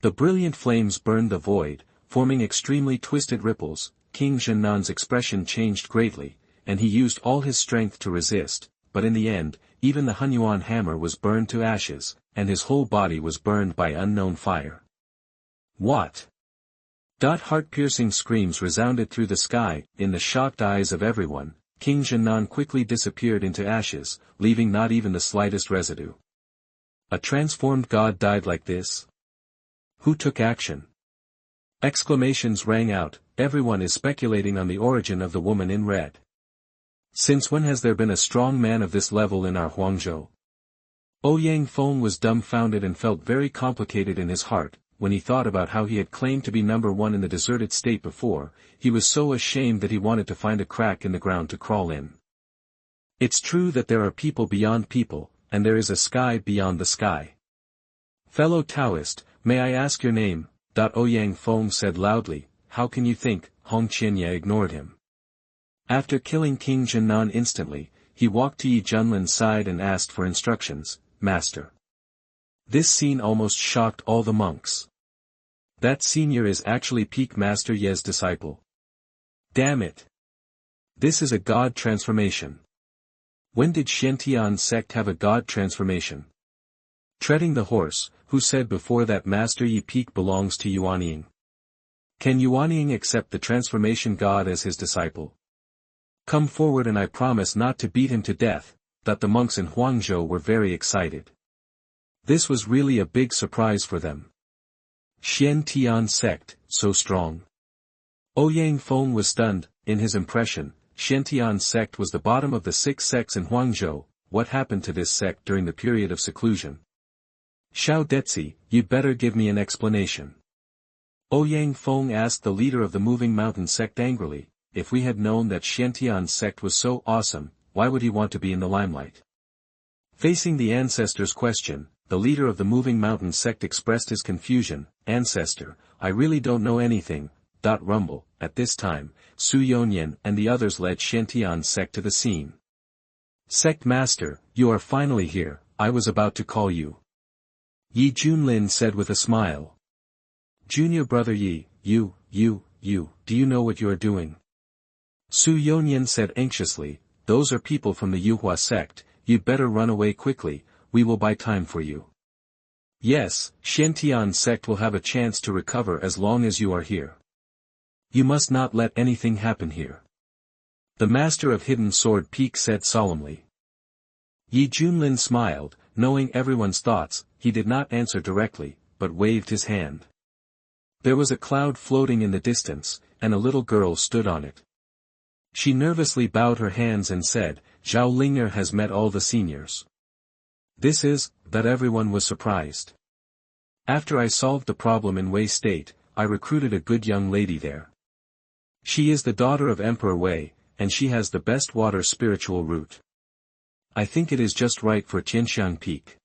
The brilliant flames burned the void, forming extremely twisted ripples. King Zhenan's expression changed greatly, and he used all his strength to resist, but in the end, even the Hunyuan hammer was burned to ashes, and his whole body was burned by unknown fire. What? Heart-piercing screams resounded through the sky. In the shocked eyes of everyone, King Zhenan quickly disappeared into ashes, leaving not even the slightest residue. A transformed god died like this? Who took action? Exclamations rang out. Everyone is speculating on the origin of the woman in red. Since when has there been a strong man of this level in our Huangzhou? Ouyang Feng was dumbfounded and felt very complicated in his heart. When he thought about how he had claimed to be number one in the deserted state before, he was so ashamed that he wanted to find a crack in the ground to crawl in. It's true that there are people beyond people, and there is a sky beyond the sky. Fellow Taoist, may I ask your name? Ouyang Feng said loudly. How can you think? Hong Qinya ignored him. After killing King Zhenan instantly, he walked to Yi Junlin's side and asked for instructions, Master. This scene almost shocked all the monks. That senior is actually Peak Master Ye's disciple. Damn it. This is a god transformation. When did Xiantian sect have a god transformation? Treading the horse, who said before that Master Yi Peak belongs to Yuanying? Can Yuanying accept the transformation god as his disciple? Come forward and I promise not to beat him to death. The monks in Huangzhou were very excited. This was really a big surprise for them. Xiantian sect, so strong. Ouyang Feng was stunned. In his impression, Xiantian sect was the bottom of the 6 sects in Huangzhou. What happened to this sect during the period of seclusion? Xiao Detzi, you'd better give me an explanation. Ouyang Feng asked the leader of the Moving Mountain sect angrily. If we had known that Xiantian sect was so awesome, why would he want to be in the limelight? Facing the ancestor's question, the leader of the Moving Mountain sect expressed his confusion. Ancestor, I really don't know anything. Rumble. At this time, Su Yonyan and the others led Xiantian sect to the scene. Sect Master, you are finally here. I was about to call you. Yi Junlin said with a smile. Junior brother Yi, you, do you know what you are doing? Su Yonyan said anxiously, those are people from the Yuhua sect, you'd better run away quickly, we will buy time for you. Yes, Xiantian sect will have a chance to recover as long as you are here. You must not let anything happen here. The Master of Hidden Sword Peak said solemnly. Yi Junlin smiled, knowing everyone's thoughts. He did not answer directly, but waved his hand. There was a cloud floating in the distance, and a little girl stood on it. She nervously bowed her hands and said, Zhao Lingner has met all the seniors. This is, that everyone was surprised. After I solved the problem in Wei State, I recruited a good young lady there. She is the daughter of Emperor Wei, and she has the best water spiritual root. I think it is just right for Tianxiang Peak.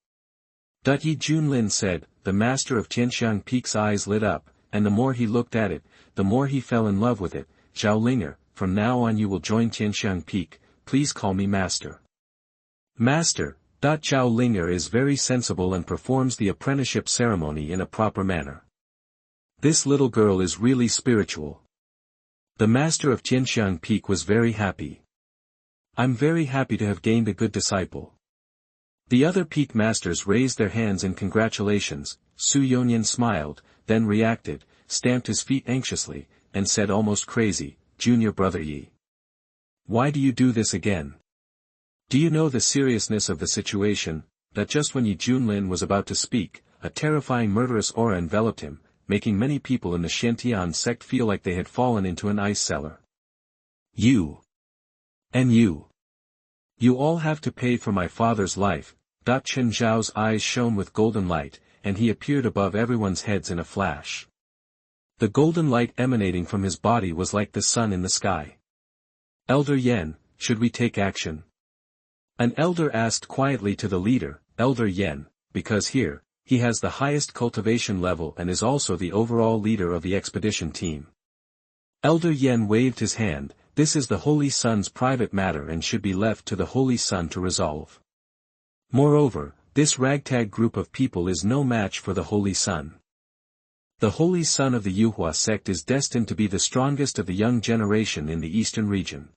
Yi Junlin said. The master of Tianxiang Peak's eyes lit up, and the more he looked at it, the more he fell in love with it. Zhaolinger, from now on you will join Tianxiang Peak, please call me master. Master. Zhaolinger is very sensible and performs the apprenticeship ceremony in a proper manner. This little girl is really spiritual. The master of Tianxiang Peak was very happy. I'm very happy to have gained a good disciple. The other peak masters raised their hands in congratulations. Su Yonyan smiled, then reacted, stamped his feet anxiously, and said almost crazy, Junior brother Yi. Why do you do this again? Do you know the seriousness of the situation, that just when Yi Junlin was about to speak, a terrifying murderous aura enveloped him, making many people in the Shantian sect feel like they had fallen into an ice cellar. You. And you. You all have to pay for my father's life. Chen Xiao's eyes shone with golden light, and he appeared above everyone's heads in a flash. The golden light emanating from his body was like the sun in the sky. Elder Yen, should we take action? An elder asked quietly to the leader, Elder Yen, because here, he has the highest cultivation level and is also the overall leader of the expedition team. Elder Yen waved his hand, this is the Holy Sun's private matter and should be left to the Holy Sun to resolve. Moreover, this ragtag group of people is no match for the Holy Sun. The Holy Sun of the Yuhua sect is destined to be the strongest of the young generation in the eastern region.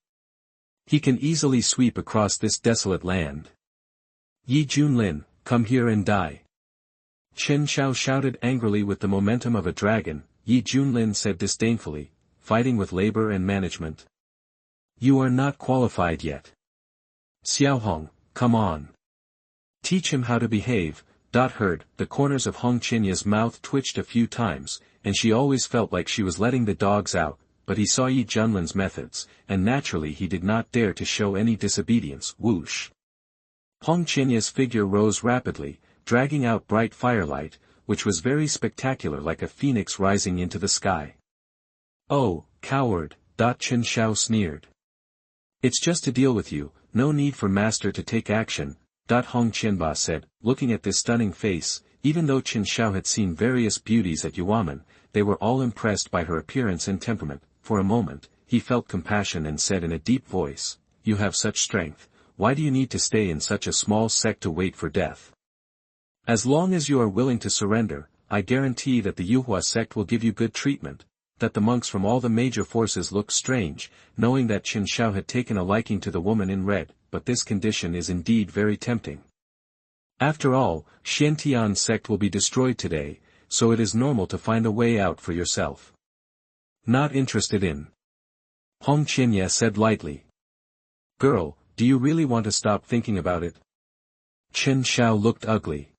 He can easily sweep across this desolate land. Yi Junlin, come here and die. Chen Xiao shouted angrily with the momentum of a dragon. Yi Junlin said disdainfully, fighting with labor and management. You are not qualified yet. Xiaohong, come on. Teach him how to behave. Heard, the corners of Hong Qinya's mouth twitched a few times, and she always felt like she was letting the dogs out, but he saw Yi Junlin's methods, and naturally he did not dare to show any disobedience. Whoosh. Hong Qinya's figure rose rapidly, dragging out bright firelight, which was very spectacular like a phoenix rising into the sky. Oh, coward, Chen Xiao sneered. It's just to deal with you, no need for master to take action, Hong Qianba said, looking at this stunning face. Even though Chen Xiao had seen various beauties at Yuamen, they were all impressed by her appearance and temperament. For a moment, he felt compassion and said in a deep voice, you have such strength, why do you need to stay in such a small sect to wait for death? As long as you are willing to surrender, I guarantee that the Yuhua sect will give you good treatment. That the monks from all the major forces looked strange, knowing that Chen Xiao had taken a liking to the woman in red, but this condition is indeed very tempting. After all, Shantian sect will be destroyed today, so it is normal to find a way out for yourself. Not interested in. Hong Qinya said lightly. Girl, do you really want to stop thinking about it? Chen Xiao looked ugly.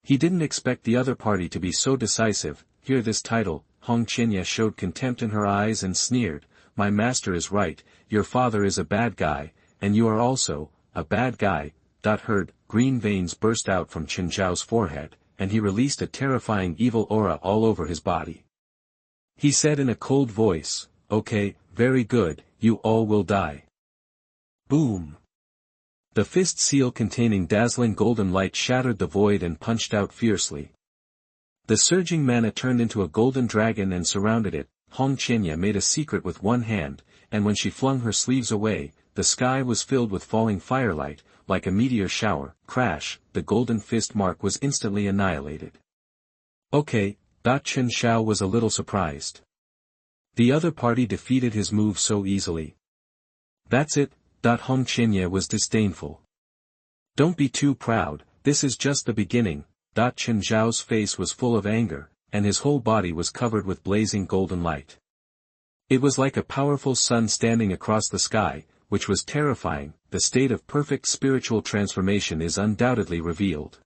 He didn't expect the other party to be so decisive. Hear this title. Hong Qinya showed contempt in her eyes and sneered, my master is right, your father is a bad guy, and you are also, a bad guy. Heard, green veins burst out from Chen Xiao's forehead, and he released a terrifying evil aura all over his body. He said in a cold voice, okay, very good, you all will die. Boom! The fist seal containing dazzling golden light shattered the void and punched out fiercely. The surging mana turned into a golden dragon and surrounded it. Hong Qinya made a secret with one hand, and when she flung her sleeves away, the sky was filled with falling firelight, like a meteor shower. Crash, the golden fist mark was instantly annihilated. Okay, Chen Xiao was a little surprised. The other party defeated his move so easily. That's it, Hong Qinya was disdainful. Don't be too proud, this is just the beginning. Chen Xiao's face was full of anger, and his whole body was covered with blazing golden light. It was like a powerful sun standing across the sky, which was terrifying. The state of perfect spiritual transformation is undoubtedly revealed.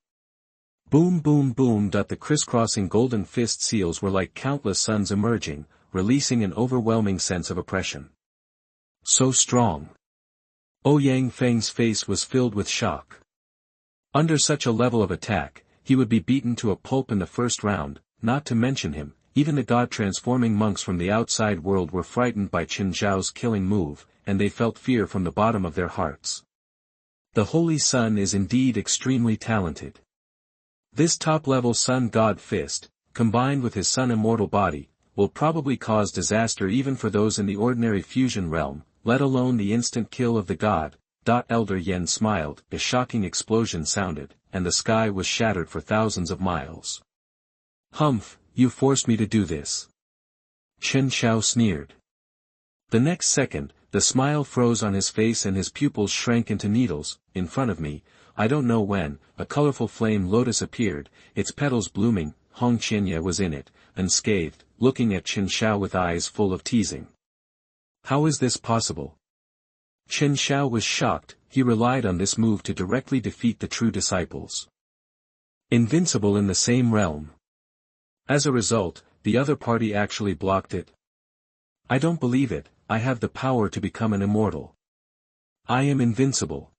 Boom boom boom. The crisscrossing golden fist seals were like countless suns emerging, releasing an overwhelming sense of oppression. So strong. Ouyang Feng's face was filled with shock. Under such a level of attack, he would be beaten to a pulp in the first round. Not to mention him, even the god-transforming monks from the outside world were frightened by Chen Xiao's killing move, and they felt fear from the bottom of their hearts. The Holy Sun is indeed extremely talented. This top-level sun god fist, combined with his sun immortal body, will probably cause disaster even for those in the ordinary fusion realm, let alone the instant kill of the god. Elder Yen smiled, a shocking explosion sounded, and the sky was shattered for thousands of miles. Humph, you forced me to do this. Chen Xiao sneered. The next second, the smile froze on his face and his pupils shrank into needles. In front of me, I don't know when, a colorful flame lotus appeared, its petals blooming. Hong Qianye was in it, unscathed, looking at Chen Xiao with eyes full of teasing. How is this possible? Chen Xiao was shocked. He relied on this move to directly defeat the true disciples. Invincible in the same realm. As a result, the other party actually blocked it. I don't believe it. I have the power to become an immortal. I am invincible.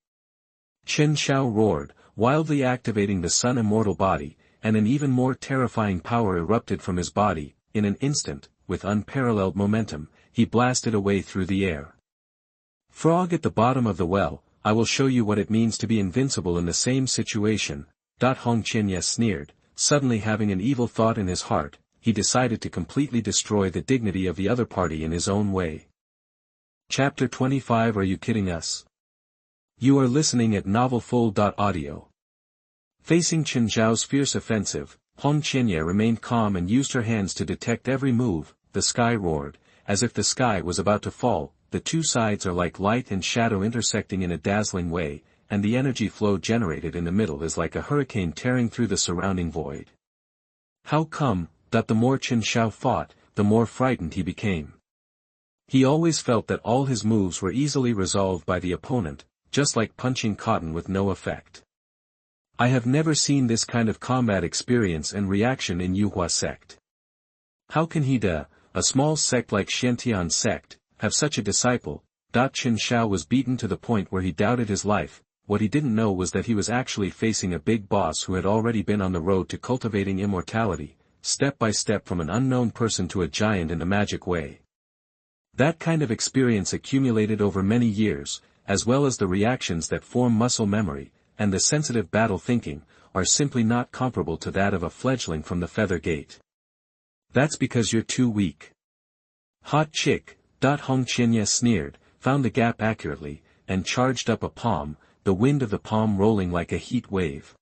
Chen Xiao roared, wildly activating the sun immortal body, and an even more terrifying power erupted from his body. In an instant, with unparalleled momentum, he blasted away through the air. Frog at the bottom of the well, I will show you what it means to be invincible in the same situation. Hong Qianye sneered, suddenly having an evil thought in his heart. He decided to completely destroy the dignity of the other party in his own way. Chapter 25. Are you kidding us? You are listening at novelfull.audio. Facing Chen Xiao's fierce offensive, Hong Qianye remained calm and used her hands to detect every move. The sky roared, as if the sky was about to fall. The two sides are like light and shadow intersecting in a dazzling way, and the energy flow generated in the middle is like a hurricane tearing through the surrounding void. How come? The more Chen Xiao fought, the more frightened he became. He always felt that all his moves were easily resolved by the opponent, just like punching cotton with no effect. I have never seen this kind of combat experience and reaction in Yuhua sect. How can he a small sect like Xiantian sect, have such a disciple? Chen Xiao was beaten to the point where he doubted his life. What he didn't know was that he was actually facing a big boss who had already been on the road to cultivating immortality, step by step from an unknown person to a giant in a magic way. That kind of experience accumulated over many years, as well as the reactions that form muscle memory, and the sensitive battle thinking, are simply not comparable to that of a fledgling from the Feather Gate. That's because you're too weak. Hot chick. Hong Qianye sneered, found the gap accurately, and charged up a palm, the wind of the palm rolling like a heat wave.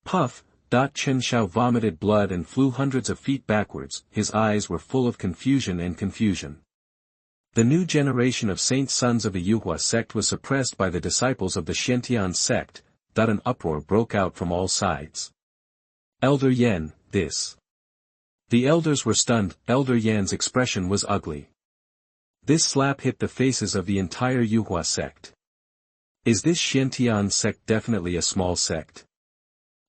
Puff. Chen Xiao vomited blood and flew hundreds of feet backwards. His eyes were full of confusion and confusion. The new generation of saint sons of the Yuhua sect was suppressed by the disciples of the Xiantian sect. An uproar broke out from all sides. Elder Yen, this. The elders were stunned. Elder Yan's expression was ugly. This slap hit the faces of the entire Yuhua sect. Is this Xiantian sect definitely a small sect?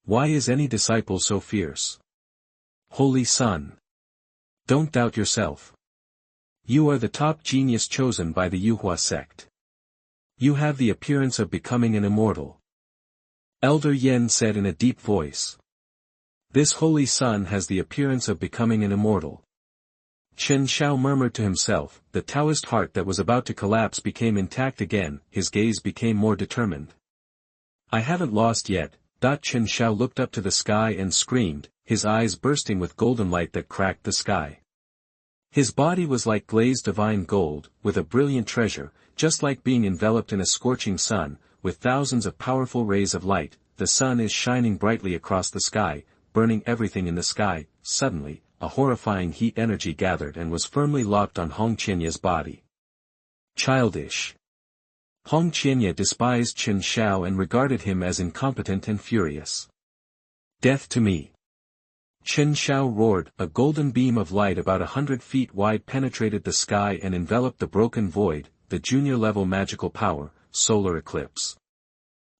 Why is any disciple so fierce? Holy Son! Don't doubt yourself. You are the top genius chosen by the Yuhua sect. You have the appearance of becoming an immortal. Elder Yen said in a deep voice. This Holy Son has the appearance of becoming an immortal. Chen Xiao murmured to himself. The Taoist heart that was about to collapse became intact again. His gaze became more determined. I haven't lost yet. Chen Xiao looked up to the sky and screamed, his eyes bursting with golden light that cracked the sky. His body was like glazed divine gold, with a brilliant treasure, just like being enveloped in a scorching sun, with thousands of powerful rays of light. The sun is shining brightly across the sky, burning everything in the sky. Suddenly, a horrifying heat energy gathered and was firmly locked on Hong Qianye's body. Childish. Hong Qianye despised Chen Xiao and regarded him as incompetent and furious. Death to me! Chen Xiao roared. A golden beam of light about 100 feet wide penetrated the sky and enveloped the broken void. The junior-level magical power, solar eclipse.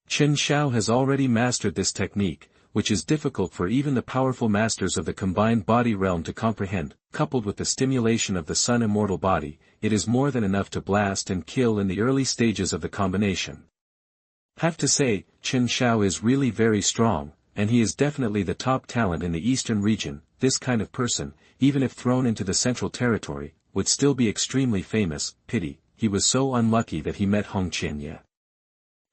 Chen Xiao has already mastered this technique, which is difficult for even the powerful masters of the combined body realm to comprehend. Coupled with the stimulation of the sun immortal body, it is more than enough to blast and kill in the early stages of the combination. Have to say, Chen Xiao is really very strong, and he is definitely the top talent in the eastern region. This kind of person, even if thrown into the central territory, would still be extremely famous. Pity, he was so unlucky that he met Hong Qianye.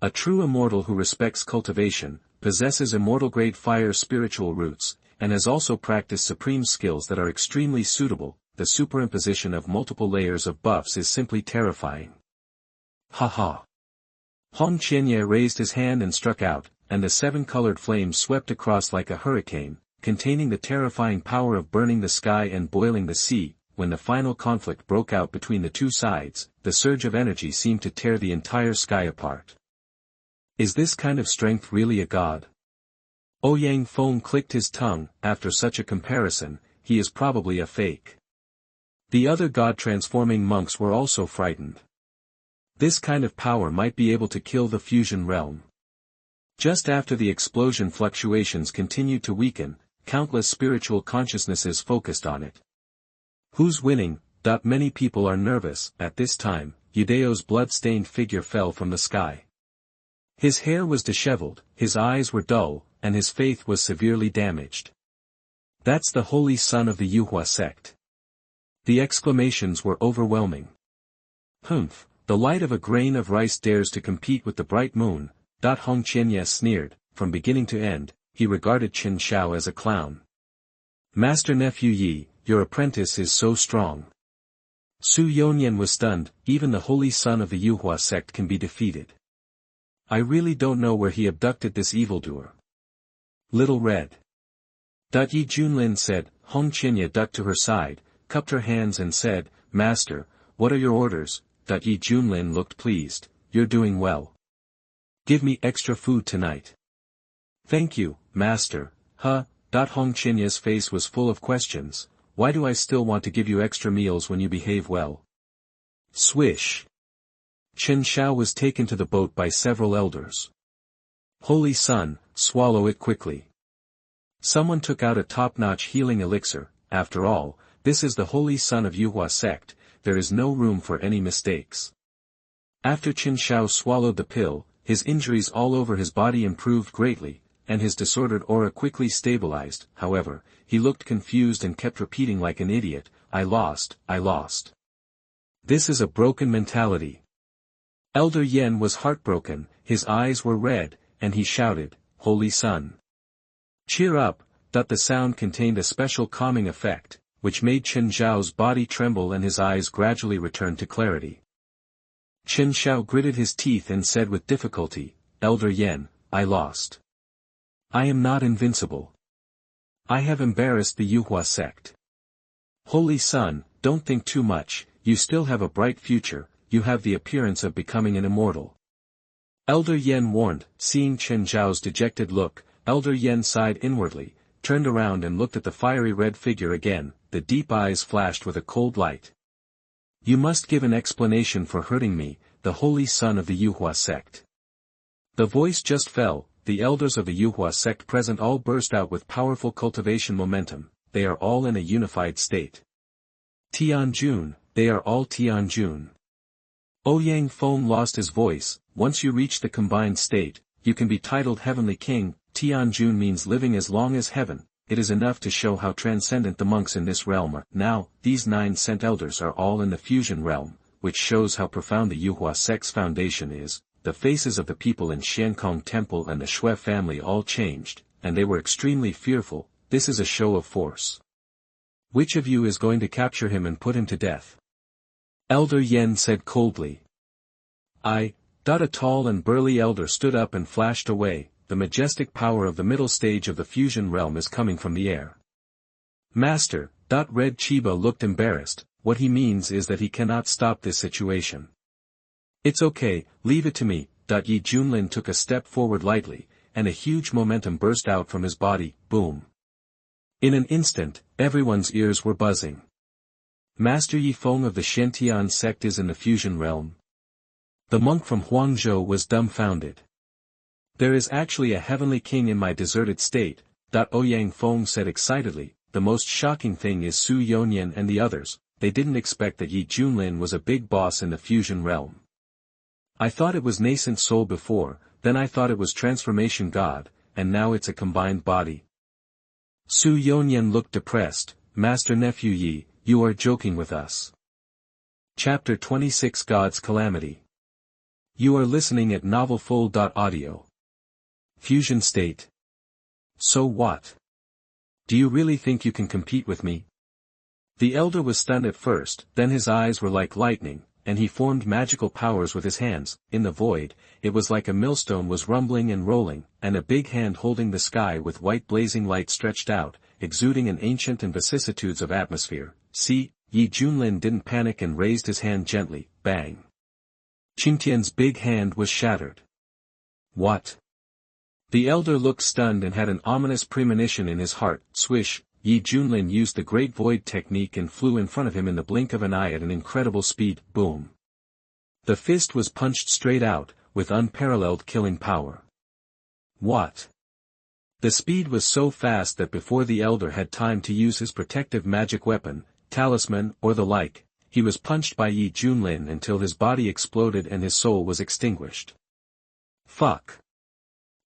A true immortal who respects cultivation, possesses immortal grade fire spiritual roots, and has also practiced supreme skills that are extremely suitable. The superimposition of multiple layers of buffs is simply terrifying. Ha. Hong Qianye raised his hand and struck out, and the 7-colored flames swept across like a hurricane, containing the terrifying power of burning the sky and boiling the sea. When the final conflict broke out between the two sides, the surge of energy seemed to tear the entire sky apart. Is this kind of strength really a god? Ouyang Feng clicked his tongue. After such a comparison, he is probably a fake. The other god-transforming monks were also frightened. This kind of power might be able to kill the fusion realm. Just after the explosion, fluctuations continued to weaken, countless spiritual consciousnesses focused on it. Who's winning? Many people are nervous. At this time, Yudeo's blood-stained figure fell from the sky. His hair was disheveled, his eyes were dull, and his faith was severely damaged. That's the holy son of the Yuhua sect. The exclamations were overwhelming. Humph, the light of a grain of rice dares to compete with the bright moon. Hong Qianye sneered. From beginning to end, he regarded Chen Xiao as a clown. Master Nephew Yi, your apprentice is so strong. Su Yonyan was stunned. Even the holy son of the Yuhua sect can be defeated. I really don't know where he abducted this evildoer. Little Red. Yi Junlin said. Hong Qianye ducked to her side, cupped her hands and said, Master, what are your orders? Yi Junlin looked pleased. You're doing well. Give me extra food tonight. Thank you, Master. Hong Qianye's face was full of questions. Why do I still want to give you extra meals when you behave well? Swish. Chen Xiao was taken to the boat by several elders. Holy son, swallow it quickly. Someone took out a top-notch healing elixir. After all, this is the holy son of Yuhua sect, there is no room for any mistakes. After Chen Xiao swallowed the pill, his injuries all over his body improved greatly, and his disordered aura quickly stabilized. However, he looked confused and kept repeating like an idiot, I lost. This is a broken mentality. Elder Yen was heartbroken, his eyes were red, and he shouted, Holy Son. Cheer up. The sound contained a special calming effect, which made Chen Xiao's body tremble and his eyes gradually return to clarity. Chen Xiao gritted his teeth and said with difficulty, Elder Yen, I lost. I am not invincible. I have embarrassed the Yuhua sect. Holy Son, don't think too much, you still have a bright future, you have the appearance of becoming an immortal. Elder Yen warned. Seeing Chen Xiao's dejected look, Elder Yen sighed inwardly, turned around and looked at the fiery red figure again. The deep eyes flashed with a cold light. You must give an explanation for hurting me, the holy son of the Yuhua sect. The voice just fell. The elders of the Yuhua sect present all burst out with powerful cultivation momentum. They are all in a unified state. Tianjun, they are all Tianjun. Ouyang Feng lost his voice. Once you reach the combined state, you can be titled Heavenly King. Tianjun means living as long as heaven. It is enough to show how transcendent the monks in this realm are. Now, these 9 cent elders are all in the fusion realm, which shows how profound the Yuhua sect's foundation is. The faces of the people in Xiankong Temple and the Shui family all changed, and they were extremely fearful. This is a show of force. Which of you is going to capture him and put him to death? Elder Yen said coldly. A tall and burly elder stood up and flashed away. The majestic power of the middle stage of the fusion realm is coming from the air. Master. Red Chiba looked embarrassed. What he means is that he cannot stop this situation. It's okay, leave it to me. Yi Junlin took a step forward lightly, and a huge momentum burst out from his body. Boom. In an instant, everyone's ears were buzzing. Master Yi Feng of the Shentian sect is in the fusion realm. The monk from Huangzhou was dumbfounded. There is actually a heavenly king in my deserted state. Ouyang Feng said excitedly. The most shocking thing is Su Yonyan and the others. They didn't expect that Yi Junlin was a big boss in the fusion realm. I thought it was nascent soul before, then I thought it was transformation god, and now it's a combined body. Su Yonyan looked depressed. Master Nephew Yi, you are joking with us. Chapter 26 God's Calamity. You are listening at novelfull.audio. Fusion state. So what? Do you really think you can compete with me? The elder was stunned at first, then his eyes were like lightning, and he formed magical powers with his hands. In the void, it was like a millstone was rumbling and rolling, and a big hand holding the sky with white blazing light stretched out, exuding an ancient and vicissitudes of atmosphere. See, Yi Junlin didn't panic and raised his hand gently, bang. Qingtian's big hand was shattered. What? The elder looked stunned and had an ominous premonition in his heart. Swish, Yi Junlin used the Great Void technique and flew in front of him in the blink of an eye at an incredible speed. Boom. The fist was punched straight out, with unparalleled killing power. What? The speed was so fast that before the elder had time to use his protective magic weapon, talisman, or the like, he was punched by Yi Junlin until his body exploded and his soul was extinguished. Fuck.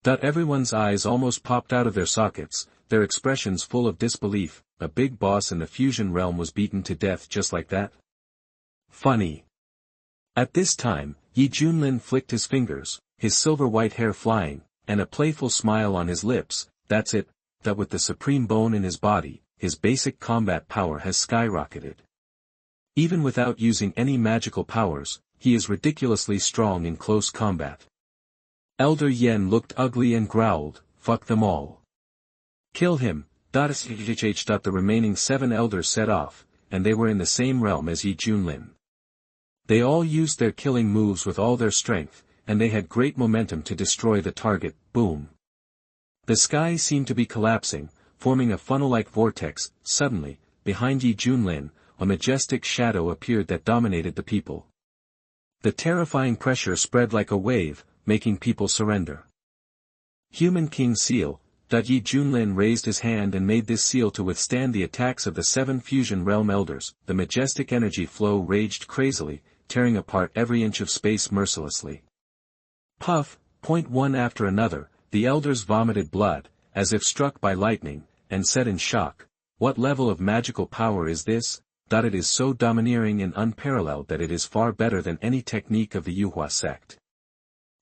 Everyone's eyes almost popped out of their sockets, their expressions full of disbelief. A big boss in the fusion realm was beaten to death just like that? Funny. At this time, Yi Junlin flicked his fingers, his silver-white hair flying, and a playful smile on his lips. That's it, that with the supreme bone in his body, his basic combat power has skyrocketed. Even without using any magical powers, he is ridiculously strong in close combat. Elder Yen looked ugly and growled, fuck them all. Kill him. The remaining 7 elders set off, and they were in the same realm as Yi Junlin. They all used their killing moves with all their strength, and they had great momentum to destroy the target. Boom. The sky seemed to be collapsing, forming a funnel-like vortex. Suddenly, behind Yi Junlin, a majestic shadow appeared that dominated the people. The terrifying pressure spread like a wave, making people surrender. Human King Seal. Yi Junlin raised his hand and made this seal to withstand the attacks of the 7 fusion realm elders. The majestic energy flow raged crazily, tearing apart every inch of space mercilessly. Puff, one after another, the elders vomited blood, as if struck by lightning, and said in shock, "What level of magical power is this? It is so domineering and unparalleled that it is far better than any technique of the Yuhua sect."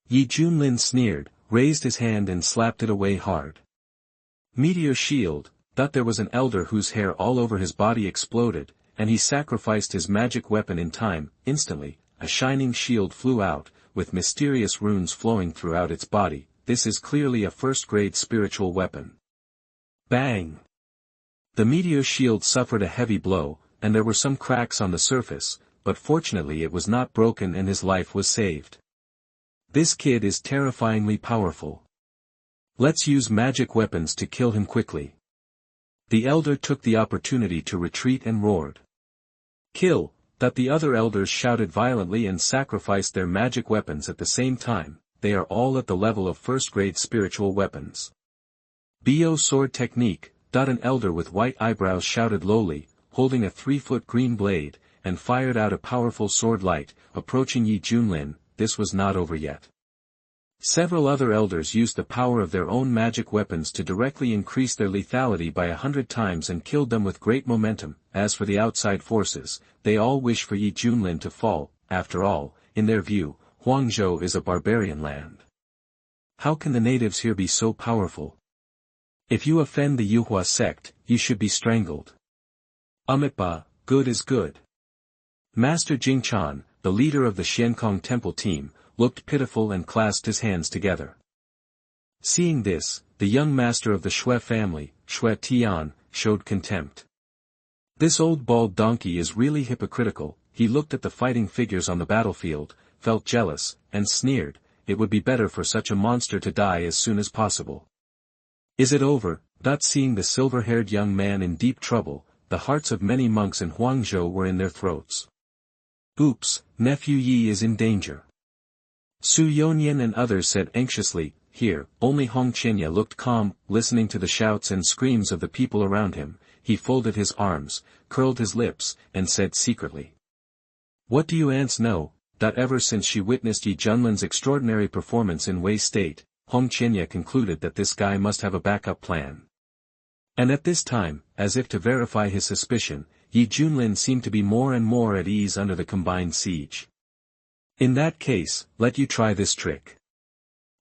Yi Junlin sneered, raised his hand and slapped it away hard. Meteor shield. There was an elder whose hair all over his body exploded, and he sacrificed his magic weapon in time. Instantly, a shining shield flew out, with mysterious runes flowing throughout its body. This is clearly a first-grade spiritual weapon. Bang! The meteor shield suffered a heavy blow, and there were some cracks on the surface, but fortunately it was not broken and his life was saved. This kid is terrifyingly powerful. Let's use magic weapons to kill him quickly. The elder took the opportunity to retreat and roared. Kill! The other elders shouted violently and sacrificed their magic weapons at the same time. They are all at the level of first-grade spiritual weapons. Bo sword technique. An elder with white eyebrows shouted lowly, holding a 3-foot green blade, and fired out a powerful sword light, approaching Yi Junlin. This was not over yet. Several other elders used the power of their own magic weapons to directly increase their lethality by 100 times and killed them with great momentum. As for the outside forces, they all wish for Yi Junlin to fall. After all, in their view, Huangzhou is a barbarian land. How can the natives here be so powerful? If you offend the Yuhua sect, you should be strangled. Amitba, good is good. Master Jingchan, the leader of the Xiankong temple team, looked pitiful and clasped his hands together. Seeing this, the young master of the Shui family, Shui Tian, showed contempt. This old bald donkey is really hypocritical. He looked at the fighting figures on the battlefield, felt jealous, and sneered. It would be better for such a monster to die as soon as possible. Is it over? Seeing the silver-haired young man in deep trouble, the hearts of many monks in Huangzhou were in their throats. Oops, nephew Yi is in danger. Su Yonyan and others said anxiously. Here, only Hongqianya looked calm, listening to the shouts and screams of the people around him. He folded his arms, curled his lips, and said secretly. What do you aunts know? Ever since she witnessed Yi Junlin's extraordinary performance in Wei State, Hongqianya concluded that this guy must have a backup plan. And at this time, as if to verify his suspicion, Yi Junlin seemed to be more and more at ease under the combined siege. In that case, let you try this trick.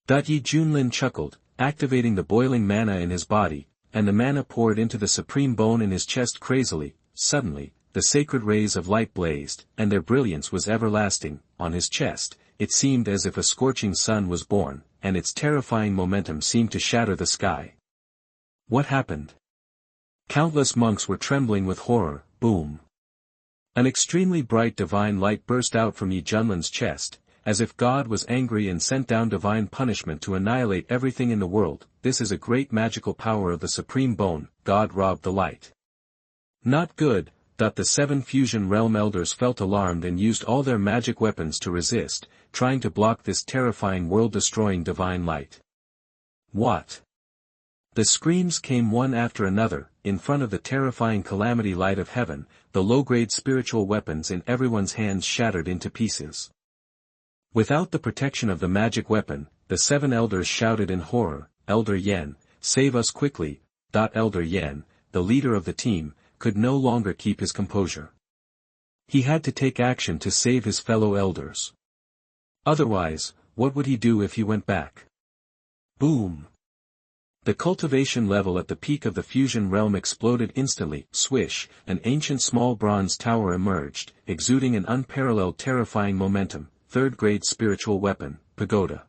Yi Junlin chuckled, activating the boiling mana in his body. and the mana poured into the supreme bone in his chest crazily. Suddenly, the sacred rays of light blazed, and their brilliance was everlasting. On his chest, it seemed as if a scorching sun was born, and its terrifying momentum seemed to shatter the sky. What happened? Countless monks were trembling with horror. Boom! An extremely bright divine light burst out from Junlin's chest, as if God was angry and sent down divine punishment to annihilate everything in the world. This is a great magical power of the supreme bone. God robbed the light. Not good. The 7 fusion realm elders felt alarmed and used all their magic weapons to resist, trying to block this terrifying world-destroying divine light. What? The screams came one after another. In front of the terrifying calamity light of heaven, the low-grade spiritual weapons in everyone's hands shattered into pieces. Without the protection of the magic weapon, the 7 elders shouted in horror, "Elder Yan, save us quickly!" Elder Yan, the leader of the team, could no longer keep his composure. He had to take action to save his fellow elders. Otherwise, what would he do if he went back? Boom! The cultivation level at the peak of the fusion realm exploded instantly. Swish, an ancient small bronze tower emerged, exuding an unparalleled terrifying momentum. 3rd grade spiritual weapon, pagoda.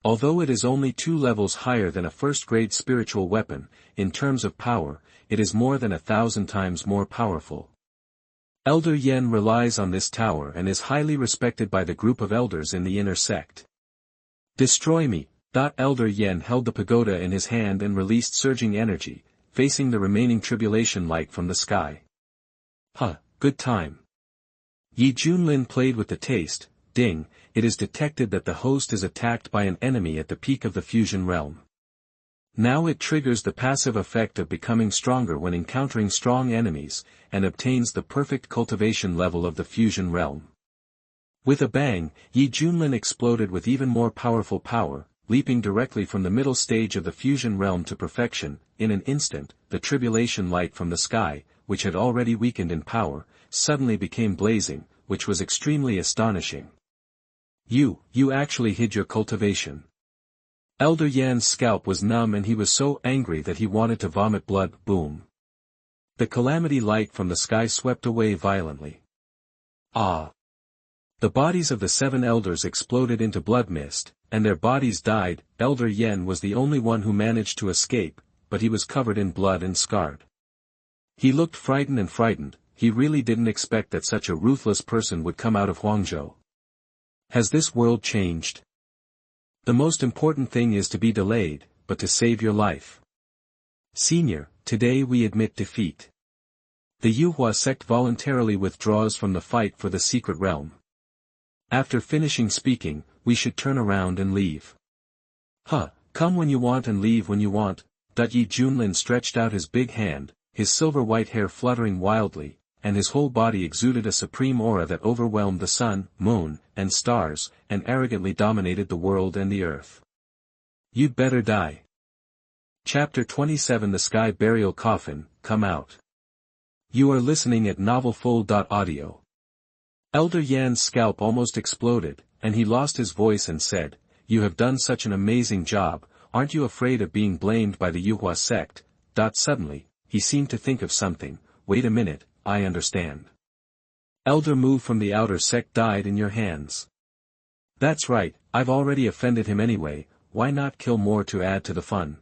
Although it is only 2 levels higher than a 1st grade spiritual weapon, in terms of power, it is more than 1,000 times more powerful. Elder Yan relies on this tower and is highly respected by the group of elders in the inner sect. Destroy me! Elder Yan held the pagoda in his hand and released surging energy, facing the remaining tribulation light from the sky. Good time. Junlin played with the taste. Ding, it is detected that the host is attacked by an enemy at the peak of the fusion realm. Now it triggers the passive effect of becoming stronger when encountering strong enemies, and obtains the perfect cultivation level of the fusion realm. With a bang, Junlin exploded with even more powerful power, leaping directly from the middle stage of the fusion realm to perfection. In an instant, the tribulation light from the sky, which had already weakened in power, suddenly became blazing, which was extremely astonishing. You actually hid your cultivation. Elder Yan's scalp was numb and he was so angry that he wanted to vomit blood. Boom. The calamity light from the sky swept away violently. The bodies of the 7 elders exploded into blood mist, and their bodies died. Elder Yan was the only one who managed to escape, but he was covered in blood and scarred. He looked frightened. He really didn't expect that such a ruthless person would come out of Huangzhou. Has this world changed? The most important thing is to be delayed, but to save your life. Senior, today we admit defeat. The Yuhua sect voluntarily withdraws from the fight for the secret realm. After finishing speaking, we should turn around and leave. Come when you want and leave when you want. Junlin stretched out his big hand, his silver-white hair fluttering wildly, and his whole body exuded a supreme aura that overwhelmed the sun, moon, and stars, and arrogantly dominated the world and the earth. You'd better die. Chapter 27 The Sky Burial Coffin, come out. You are listening at novelfull.audio. Elder Yan's scalp almost exploded, and he lost his voice and said, "You have done such an amazing job, aren't you afraid of being blamed by the Yuhua sect?" Suddenly, he seemed to think of something. Wait a minute, I understand. Elder Mu from the outer sect died in your hands. That's right, I've already offended him anyway, why not kill more to add to the fun?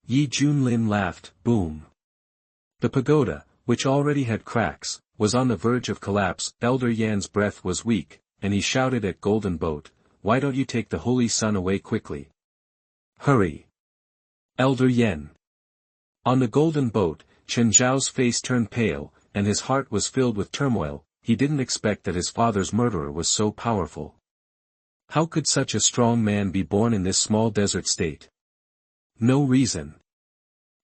Junlin laughed. Boom. The pagoda, which already had cracks, was on the verge of collapse. Elder Yan's breath was weak, and he shouted at Golden Boat, "Why don't you take the holy sun away quickly? Hurry!" Elder Yan. On the Golden Boat, Chen Xiao's face turned pale, and his heart was filled with turmoil. He didn't expect that his father's murderer was so powerful. How could such a strong man be born in this small desert state? No reason.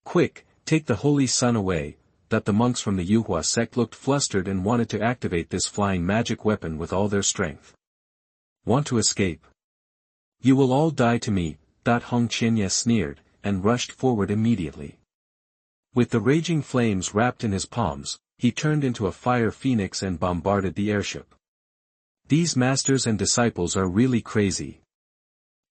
Quick, take the holy sun away. The monks from the Yuhua sect looked flustered and wanted to activate this flying magic weapon with all their strength. Want to escape? You will all die to me. Hong Qinya sneered, and rushed forward immediately. With the raging flames wrapped in his palms, he turned into a fire phoenix and bombarded the airship. These masters and disciples are really crazy.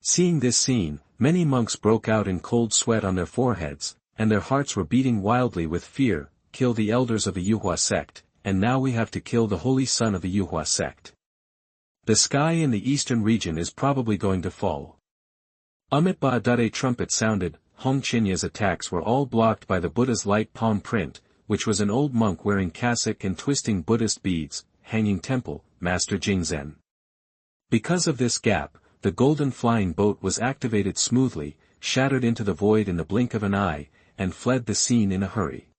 Seeing this scene, many monks broke out in cold sweat on their foreheads. and their hearts were beating wildly with fear, kill the elders of the Yuhua sect, and now we have to kill the holy son of the Yuhua sect. The sky in the eastern region is probably going to fall. A trumpet sounded. Hongqinya's attacks were all blocked by the Buddha's light palm print, which was an old monk wearing cassock and twisting Buddhist beads, hanging temple, Master Jingzhen. Because of this gap, the golden flying boat was activated smoothly, shattered into the void in the blink of an eye, and fled the scene in a hurry.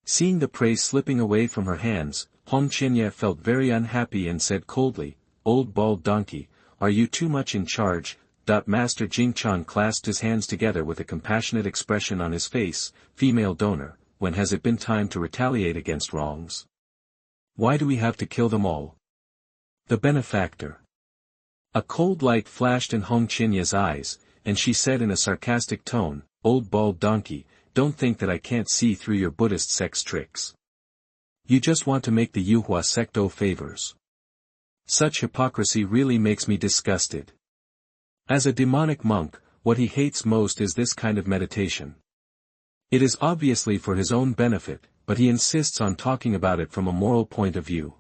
Seeing the prey slipping away from her hands, Hongqinya felt very unhappy and said coldly, "Old bald donkey, are you too much in charge?" Master Jingchan clasped his hands together with a compassionate expression on his face. Female donor, when has it been time to retaliate against wrongs? Why do we have to kill them all? The benefactor. A cold light flashed in Hongqinya's eyes, and she said in a sarcastic tone, "Old bald donkey, don't think that I can't see through your Buddhist sex tricks. You just want to make the Yuhua secto favors. Such hypocrisy really makes me disgusted." As a demonic monk, what he hates most is this kind of meditation. It is obviously for his own benefit, but he insists on talking about it from a moral point of view.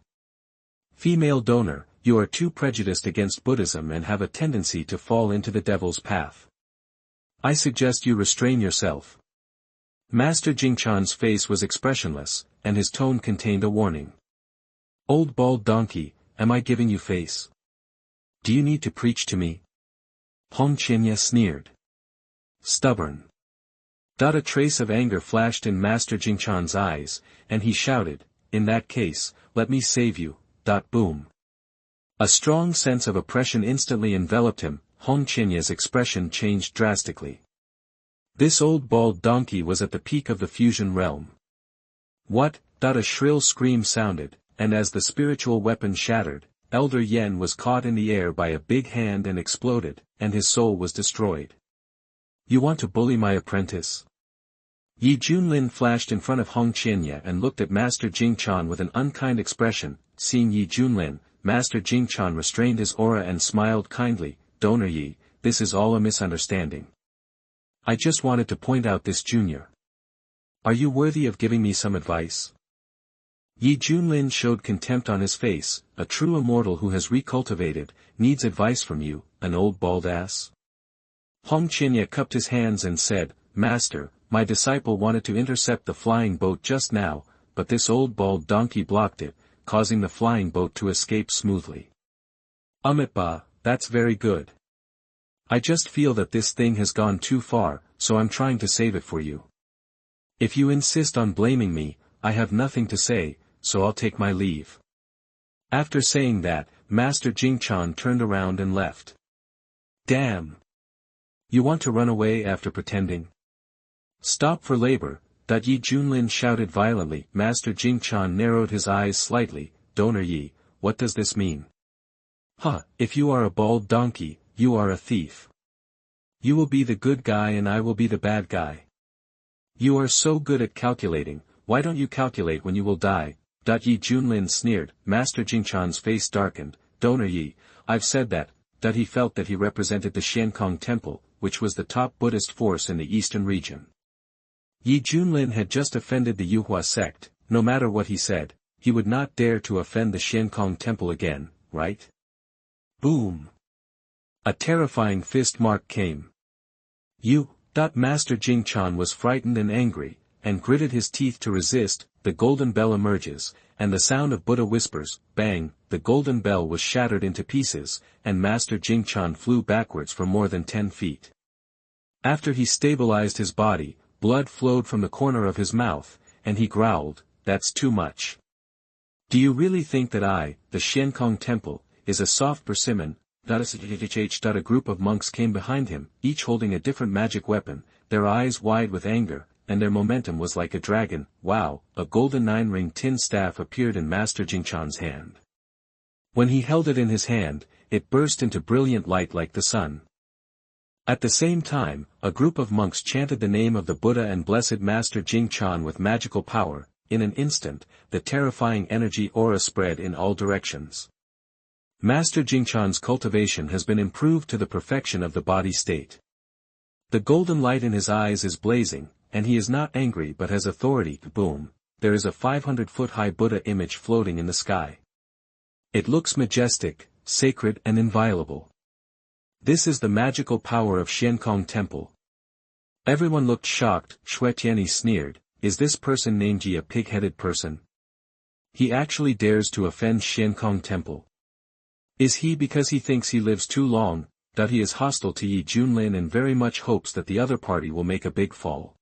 Female donor, you are too prejudiced against Buddhism and have a tendency to fall into the devil's path. I suggest you restrain yourself. Master Jingchan's face was expressionless, and his tone contained a warning. Old bald donkey, am I giving you face? Do you need to preach to me? Hongqinya sneered. Stubborn. A trace of anger flashed in Master Jingchan's eyes, and he shouted, "In that case, let me save you." Boom. A strong sense of oppression instantly enveloped him. Hongqinya's expression changed drastically. This old bald donkey was at the peak of the fusion realm. What? A shrill scream sounded, and as the spiritual weapon shattered, Elder Yen was caught in the air by a big hand and exploded, and his soul was destroyed. You want to bully my apprentice? Yi Junlin flashed in front of Hongqinya and looked at Master Jingchan with an unkind expression. Seeing Yi Junlin, Master Jingchan restrained his aura and smiled kindly. Donor Yi, this is all a misunderstanding. I just wanted to point out this junior. Are you worthy of giving me some advice? Yi Junlin showed contempt on his face. A true immortal who has recultivated, needs advice from you, an old bald ass. Hongqinya cupped his hands and said, Master, my disciple wanted to intercept the flying boat just now, but this old bald donkey blocked it, causing the flying boat to escape smoothly. That's very good. I just feel that this thing has gone too far, so I'm trying to save it for you. If you insist on blaming me, I have nothing to say, so I'll take my leave. After saying that, Master Jingchan turned around and left. Damn! You want to run away after pretending? Stop for labor, Yi Junlin shouted violently. Master Jingchan narrowed his eyes slightly. Donor Yi, what does this mean? If you are a bald donkey, you are a thief. You will be the good guy and I will be the bad guy. You are so good at calculating, why don't you calculate when you will die? Yi Junlin sneered. Master Jingchan's face darkened. Donor Yi, I've said that he felt that he represented the Qiankong Temple, which was the top Buddhist force in the eastern region. Yi Junlin had just offended the Yuhua sect. No matter what he said, he would not dare to offend the Qiankong Temple again, right? Boom! A terrifying fist mark came. Master Jingchan was frightened and angry, and gritted his teeth to resist. The golden bell emerges, and the sound of Buddha whispers, bang, the golden bell was shattered into pieces, and Master Jingchan flew backwards for more than 10 feet. After he stabilized his body, blood flowed from the corner of his mouth, and he growled, that's too much. Do you really think that I, the Qiankong Temple, is a soft persimmon? A group of monks came behind him, each holding a different magic weapon, their eyes wide with anger, and their momentum was like a dragon. Wow, a golden 9-ring tin staff appeared in Master Jingchan's hand. When he held it in his hand, it burst into brilliant light like the sun. At the same time, a group of monks chanted the name of the Buddha and blessed Master Jingchan with magical power. In an instant, the terrifying energy aura spread in all directions. Master Jingchan's cultivation has been improved to the perfection of the body state. The golden light in his eyes is blazing, and he is not angry but has authority. Boom, there is a 500-foot-high Buddha image floating in the sky. It looks majestic, sacred and inviolable. This is the magical power of Xiankong Temple. Everyone looked shocked. Shui Tianyi sneered, is this person named Yi a pig-headed person? He actually dares to offend Xiankong Temple. Is he because he thinks he lives too long, that he is hostile to Yi Junlin and very much hopes that the other party will make a big fall?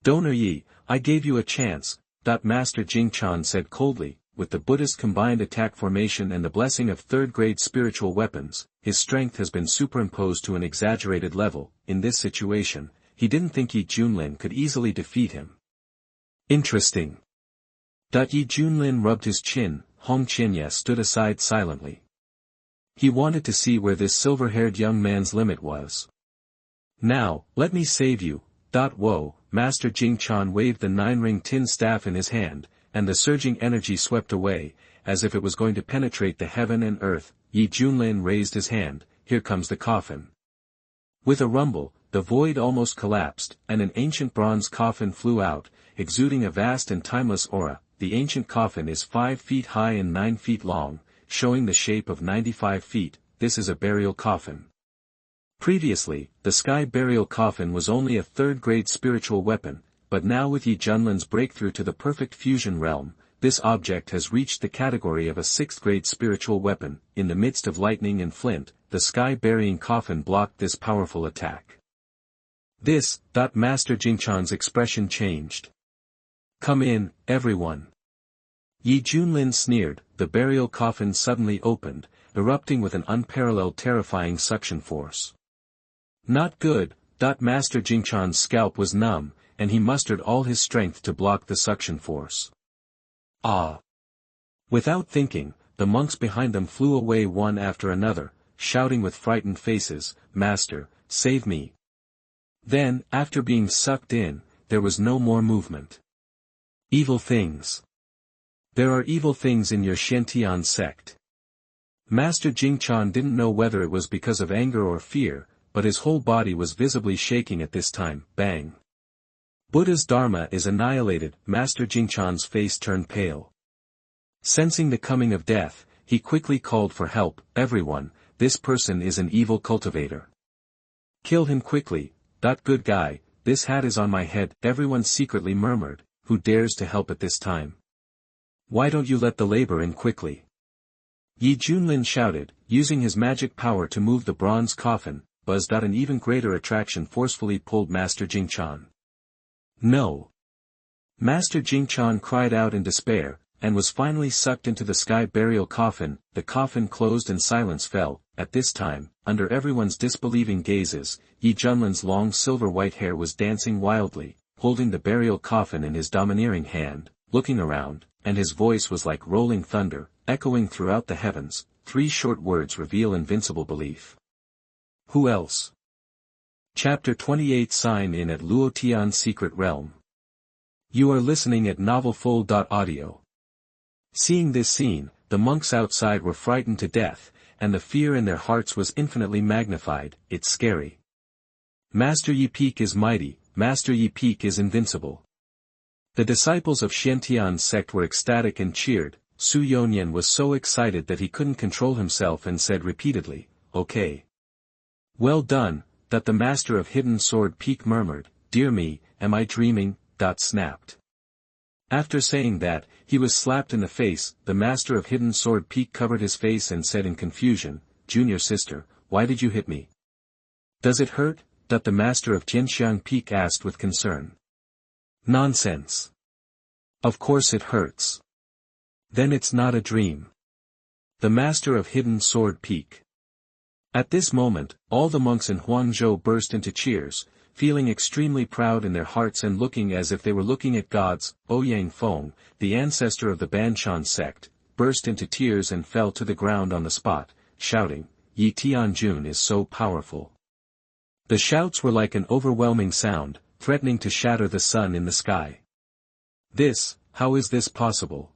Donor Yi, I gave you a chance, Master Jingchan said coldly. With the Buddhist combined attack formation and the blessing of third-grade spiritual weapons, his strength has been superimposed to an exaggerated level. In this situation, he didn't think Yi Junlin could easily defeat him. Interesting. Yi Junlin rubbed his chin. Hong Qianya stood aside silently. He wanted to see where this silver-haired young man's limit was. Now, let me save you. Whoa, Master Jingchan waved the 9-ring tin staff in his hand, and the surging energy swept away, as if it was going to penetrate the heaven and earth. Yi Junlin raised his hand, here comes the coffin. With a rumble, the void almost collapsed, and an ancient bronze coffin flew out, exuding a vast and timeless aura. The ancient coffin is 5 feet high and 9 feet long, showing the shape of 95 feet, this is a burial coffin. Previously, the sky burial coffin was only a third-grade spiritual weapon, but now with Yi Junlin's breakthrough to the perfect fusion realm, this object has reached the category of a 6th-grade spiritual weapon. In the midst of lightning and flint, the sky-burying coffin blocked this powerful attack. This, Master Jingchan's expression changed. Come in, everyone. Yi Junlin sneered. The burial coffin suddenly opened, erupting with an unparalleled terrifying suction force. Not good. Master Jingchan's scalp was numb, and he mustered all his strength to block the suction force. Ah! Without thinking, the monks behind them flew away one after another, shouting with frightened faces, Master, save me. Then, after being sucked in, there was no more movement. Evil things. There are evil things in your Xiantian sect. Master Jingchan didn't know whether it was because of anger or fear, but his whole body was visibly shaking at this time. Bang! Buddha's Dharma is annihilated. Master Jingchan's face turned pale. Sensing the coming of death, he quickly called for help. Everyone, this person is an evil cultivator. Kill him quickly. Good guy, this hat is on my head. Everyone secretly murmured, who dares to help at this time? Why don't you let the labor in quickly? Yi Junlin shouted, using his magic power to move the bronze coffin. Buzzed out an even greater attraction forcefully pulled Master Jingchan. No. Master Jingchan cried out in despair, and was finally sucked into the sky burial coffin. The coffin closed and silence fell. At this time, under everyone's disbelieving gazes, Yi Junlin's long silver-white hair was dancing wildly, holding the burial coffin in his domineering hand, looking around, and his voice was like rolling thunder, echoing throughout the heavens. 3 short words reveal invincible belief. Who else? Chapter 28 Sign in at Luotian Secret Realm. You are listening at novelfull.audio. Seeing this scene, the monks outside were frightened to death, and the fear in their hearts was infinitely magnified. It's scary. Master Yi Peak is mighty, Master Yi Peak is invincible. The disciples of Xiantian's sect were ecstatic and cheered. Su Yonyan was so excited that he couldn't control himself and said repeatedly, okay. Well done. The master of Hidden Sword Peak murmured, dear me, am I dreaming? Snapped. After saying that, he was slapped in the face. The master of Hidden Sword Peak covered his face and said in confusion, Junior sister, why did you hit me? Does it hurt? The master of Tianxiang Peak asked with concern. Nonsense. Of course it hurts. Then it's not a dream. The master of Hidden Sword Peak. At this moment, all the monks in Huangzhou burst into cheers, feeling extremely proud in their hearts and looking as if they were looking at gods. Ouyang Feng, the ancestor of the Banshan sect, burst into tears and fell to the ground on the spot, shouting, Yi Tianjun is so powerful. The shouts were like an overwhelming sound, threatening to shatter the sun in the sky. How is this possible?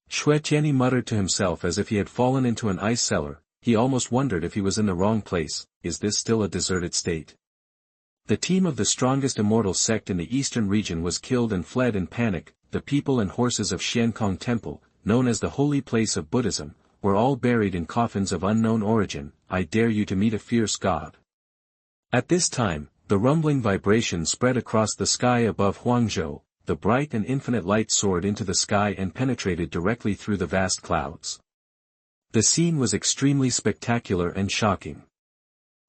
Shui Tianyi muttered to himself as if he had fallen into an ice cellar. He almost wondered if he was in the wrong place. Is this still a deserted state? The team of the strongest immortal sect in the eastern region was killed and fled in panic. The people and horses of Xiankong Temple, known as the holy place of Buddhism, were all buried in coffins of unknown origin. I dare you to meet a fierce god. At this time, the rumbling vibration spread across the sky above Huangzhou. The bright and infinite light soared into the sky and penetrated directly through the vast clouds. The scene was extremely spectacular and shocking.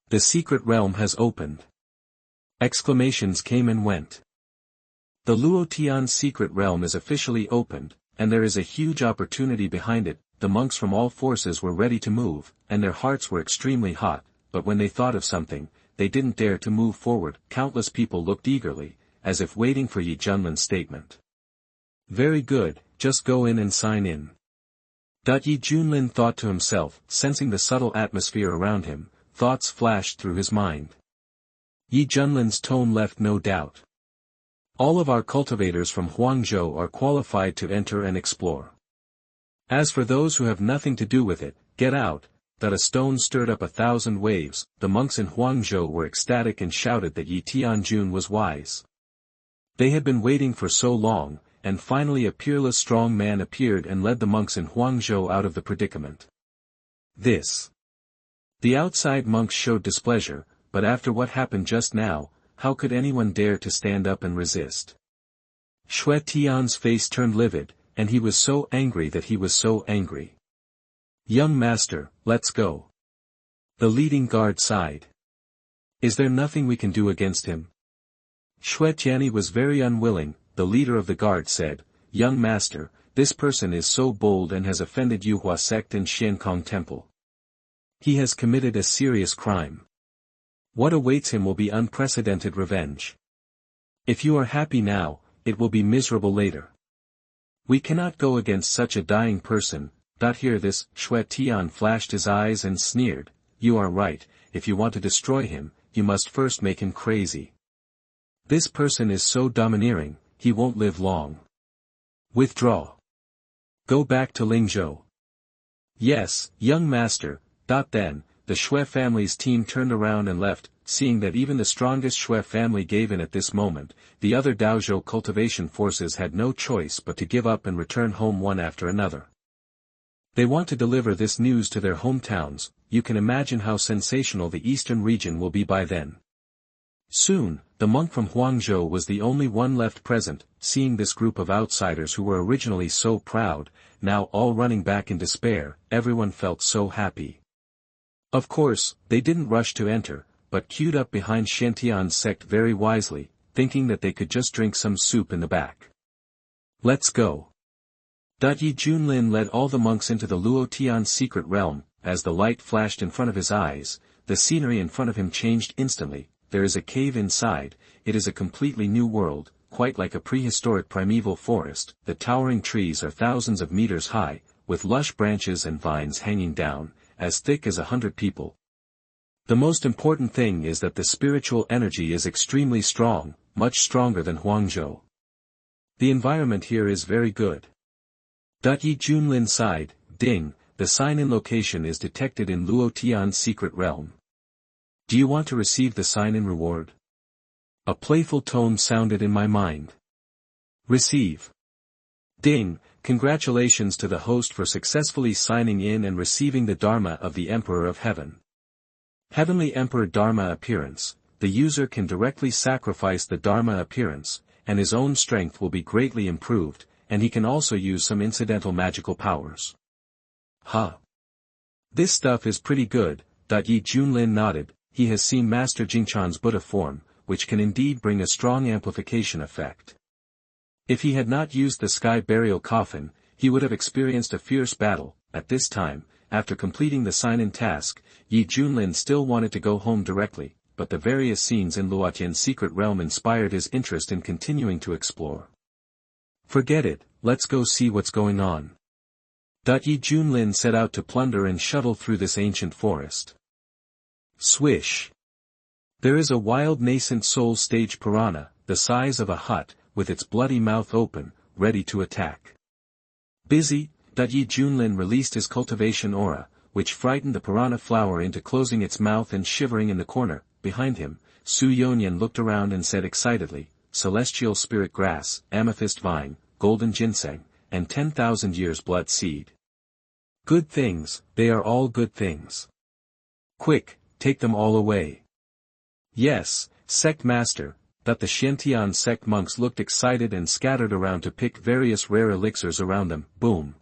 The secret realm has opened. Exclamations came and went. The Luotian secret realm is officially opened, and there is a huge opportunity behind it. The monks from all forces were ready to move, and their hearts were extremely hot, but when they thought of something, they didn't dare to move forward. Countless people looked eagerly, as if waiting for Junlin's statement. Very good, just go in and sign in. Junlin thought to himself, sensing the subtle atmosphere around him. Thoughts flashed through his mind. Junlin's tone left no doubt. All of our cultivators from Huangzhou are qualified to enter and explore. As for those who have nothing to do with it, get out. That a stone stirred up 1,000 waves. The monks in Huangzhou were ecstatic and shouted that Tianjun was wise. They had been waiting for so long, and finally a peerless strong man appeared and led the monks in Huangzhou out of the predicament. The outside monks showed displeasure, but after what happened just now, how could anyone dare to stand up and resist? Shui Tian's face turned livid, and he was so angry that he was so angry. Young master, let's go. The leading guard sighed. Is there nothing we can do against him? Shui Tianyi was very unwilling. The leader of the guard said, Young master, this person is so bold and has offended Yuhua sect and Xiankong Temple. He has committed a serious crime. What awaits him will be unprecedented revenge. If you are happy now, it will be miserable later. We cannot go against such a dying person. Hear this. Shui Tian flashed his eyes and sneered. You are right, if you want to destroy him, you must first make him crazy. This person is so domineering, he won't live long. Withdraw. Go back to Lingzhou. Yes, young master. Then, the Shui family's team turned around and left. Seeing that even the strongest Shui family gave in at this moment, the other Daozhou cultivation forces had no choice but to give up and return home one after another. They want to deliver this news to their hometowns. You can imagine how sensational the eastern region will be by then. Soon, the monk from Huangzhou was the only one left present. Seeing this group of outsiders who were originally so proud, now all running back in despair, everyone felt so happy. Of course, they didn't rush to enter, but queued up behind Xiantian's sect very wisely, thinking that they could just drink some soup in the back. Let's go. Junlin led all the monks into the Luotian secret realm. As the light flashed in front of his eyes, the scenery in front of him changed instantly. There is a cave inside. It is a completely new world, quite like a prehistoric primeval forest. The towering trees are thousands of meters high, with lush branches and vines hanging down, as thick as 100 people. The most important thing is that the spiritual energy is extremely strong, much stronger than Huangzhou. The environment here is very good. Junlin sighed. Ding, the sign-in location is detected in Luotian's secret realm. Do you want to receive the sign-in reward? A playful tone sounded in my mind. Receive. Ding, congratulations to the host for successfully signing in and receiving the Dharma of the Emperor of Heaven. Heavenly Emperor Dharma appearance. The user can directly sacrifice the Dharma appearance, and his own strength will be greatly improved, and he can also use some incidental magical powers. This stuff is pretty good. Junlin nodded. He has seen Master Jingchan's Buddha form, which can indeed bring a strong amplification effect. If he had not used the sky burial coffin, he would have experienced a fierce battle. At this time, after completing the sign-in task, Junlin still wanted to go home directly, but the various scenes in Luotian's secret realm inspired his interest in continuing to explore. Forget it, let's go see what's going on. Junlin set out to plunder and shuttle through this ancient forest. Swish. There is a wild nascent soul stage piranha, the size of a hut, with its bloody mouth open, ready to attack. Busy, Junlin released his cultivation aura, which frightened the piranha flower into closing its mouth and shivering in the corner. Behind him, Su Yonyan looked around and said excitedly, celestial spirit grass, amethyst vine, golden ginseng, and 10,000 years blood seed. Good things, they are all good things. Quick, take them all away. Yes, sect master, that the Xiantian sect monks looked excited and scattered around to pick various rare elixirs around them, boom.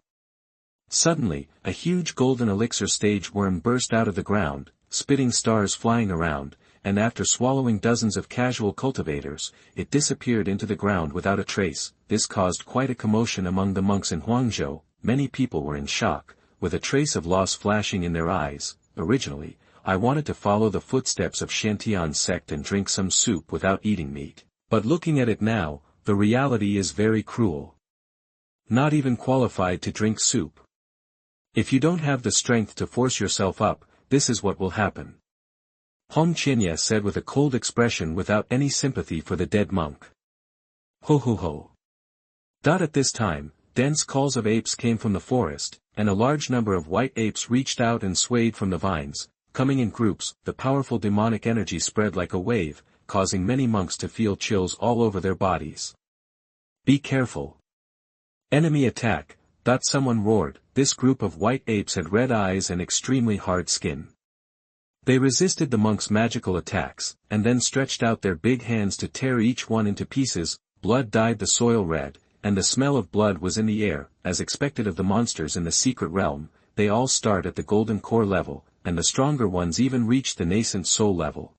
Suddenly, a huge golden elixir stage worm burst out of the ground, spitting stars flying around, and after swallowing dozens of casual cultivators, it disappeared into the ground without a trace. This caused quite a commotion among the monks in Huangzhou. Many people were in shock, with a trace of loss flashing in their eyes. Originally, I wanted to follow the footsteps of Xiantian sect and drink some soup without eating meat, but looking at it now, the reality is very cruel. Not even qualified to drink soup. If you don't have the strength to force yourself up, this is what will happen. Hong Qinya said with a cold expression without any sympathy for the dead monk. Ho ho ho. At this time, dense calls of apes came from the forest, and a large number of white apes reached out and swayed from the vines, coming in groups. The powerful demonic energy spread like a wave, causing many monks to feel chills all over their bodies. Be careful. Enemy attack, someone roared. This group of white apes had red eyes and extremely hard skin. They resisted the monks' magical attacks, and then stretched out their big hands to tear each one into pieces. Blood dyed the soil red, and the smell of blood was in the air. As expected of the monsters in the secret realm, they all start at the golden core level, and the stronger ones even reach the nascent soul level.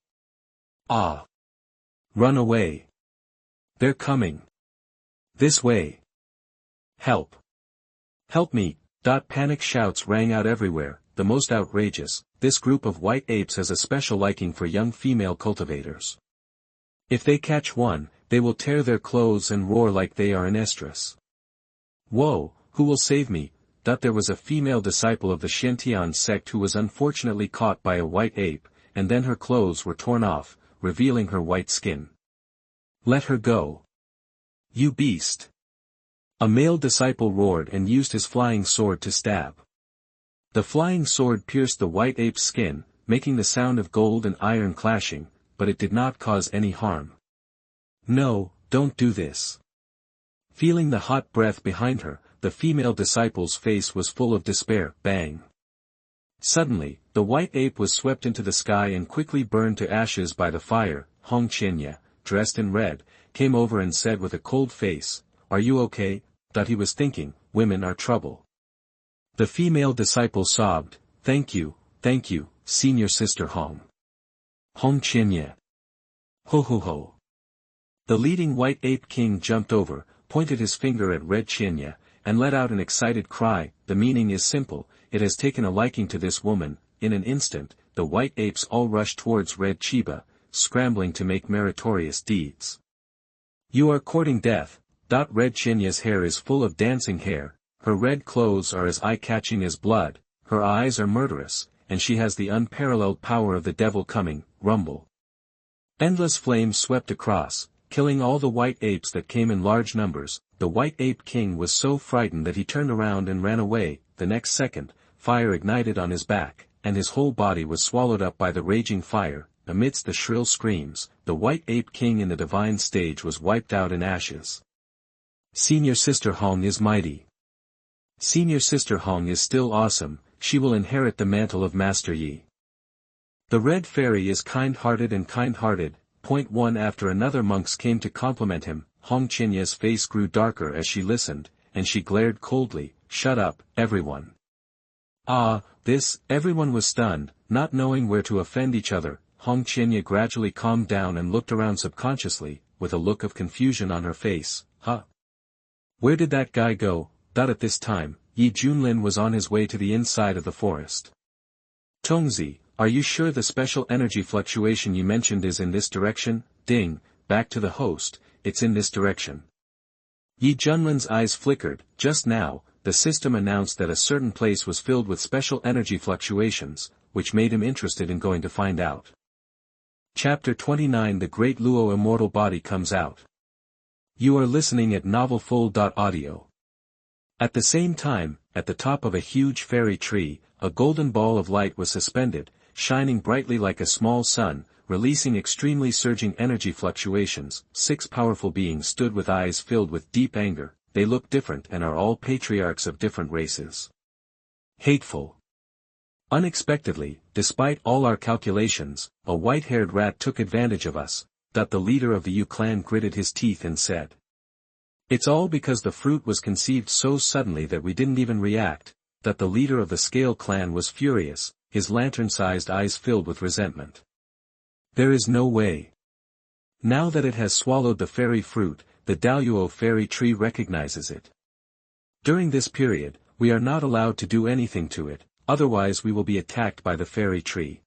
Ah! Run away! They're coming! This way! Help! Help me! Panic shouts rang out everywhere. The most outrageous, this group of white apes has a special liking for young female cultivators. If they catch one, they will tear their clothes and roar like they are an estrus. Whoa, who will save me? There was a female disciple of the Xiantian sect who was unfortunately caught by a white ape, and then her clothes were torn off, revealing her white skin. Let her go. You beast! A male disciple roared and used his flying sword to stab. The flying sword pierced the white ape's skin, making the sound of gold and iron clashing, but it did not cause any harm. No, don't do this. Feeling the hot breath behind her, the female disciple's face was full of despair. Bang! Suddenly, the white ape was swept into the sky and quickly burned to ashes by the fire. Hong Qinya, dressed in red, came over and said with a cold face, "Are you okay?" He was thinking, women are trouble. The female disciple sobbed, thank you, senior sister Hong. Hong Qinya. Ho ho ho. The leading white ape king jumped over, pointed his finger at Red Qinya, and let out an excited cry. The meaning is simple, it has taken a liking to this woman. In an instant, the white apes all rushed towards Red Chiba, scrambling to make meritorious deeds. You are courting death. Red Chinya's hair is full of dancing hair, her red clothes are as eye-catching as blood, her eyes are murderous, and she has the unparalleled power of the devil coming. Rumble. Endless flames swept across, killing all the white apes that came in large numbers. The white ape king was so frightened that he turned around and ran away. The next second, fire ignited on his back, and his whole body was swallowed up by the raging fire. Amidst the shrill screams, the white ape king in the divine stage was wiped out in ashes. Senior Sister Hong is mighty. Senior Sister Hong is still awesome, she will inherit the mantle of Master Yi. The Red Fairy is kind-hearted and kind-hearted. One after another monks came to compliment him. Hong Chinya's face grew darker as she listened, and she glared coldly. Shut up, everyone. Everyone was stunned, not knowing where to offend each other. Hong Qinya gradually calmed down and looked around subconsciously, with a look of confusion on her face. Where did that guy go? At this time, Yi Junlin was on his way to the inside of the forest. Tongzi, are you sure the special energy fluctuation you mentioned is in this direction? Ding, back to the host, it's in this direction. Yi Junlin's eyes flickered. Just now, the system announced that a certain place was filled with special energy fluctuations, which made him interested in going to find out. Chapter 29 The Great Luo Immortal Body comes out. You are listening at novelfull.audio. At the same time, at the top of a huge fairy tree, a golden ball of light was suspended, shining brightly like a small sun. releasing extremely surging energy fluctuations. 6 powerful beings stood with eyes filled with deep anger. They look different and are all patriarchs of different races. Hateful. Unexpectedly, despite all our calculations, a white-haired rat took advantage of us. That the leader of the Yu clan gritted his teeth and said, "It's all because the fruit was conceived so suddenly that we didn't even react." That the leader of the Scale clan was furious, his lantern-sized eyes filled with resentment. "There is no way. Now that it has swallowed the fairy fruit, the Daluo fairy tree recognizes it. During this period, we are not allowed to do anything to it, otherwise we will be attacked by the fairy tree.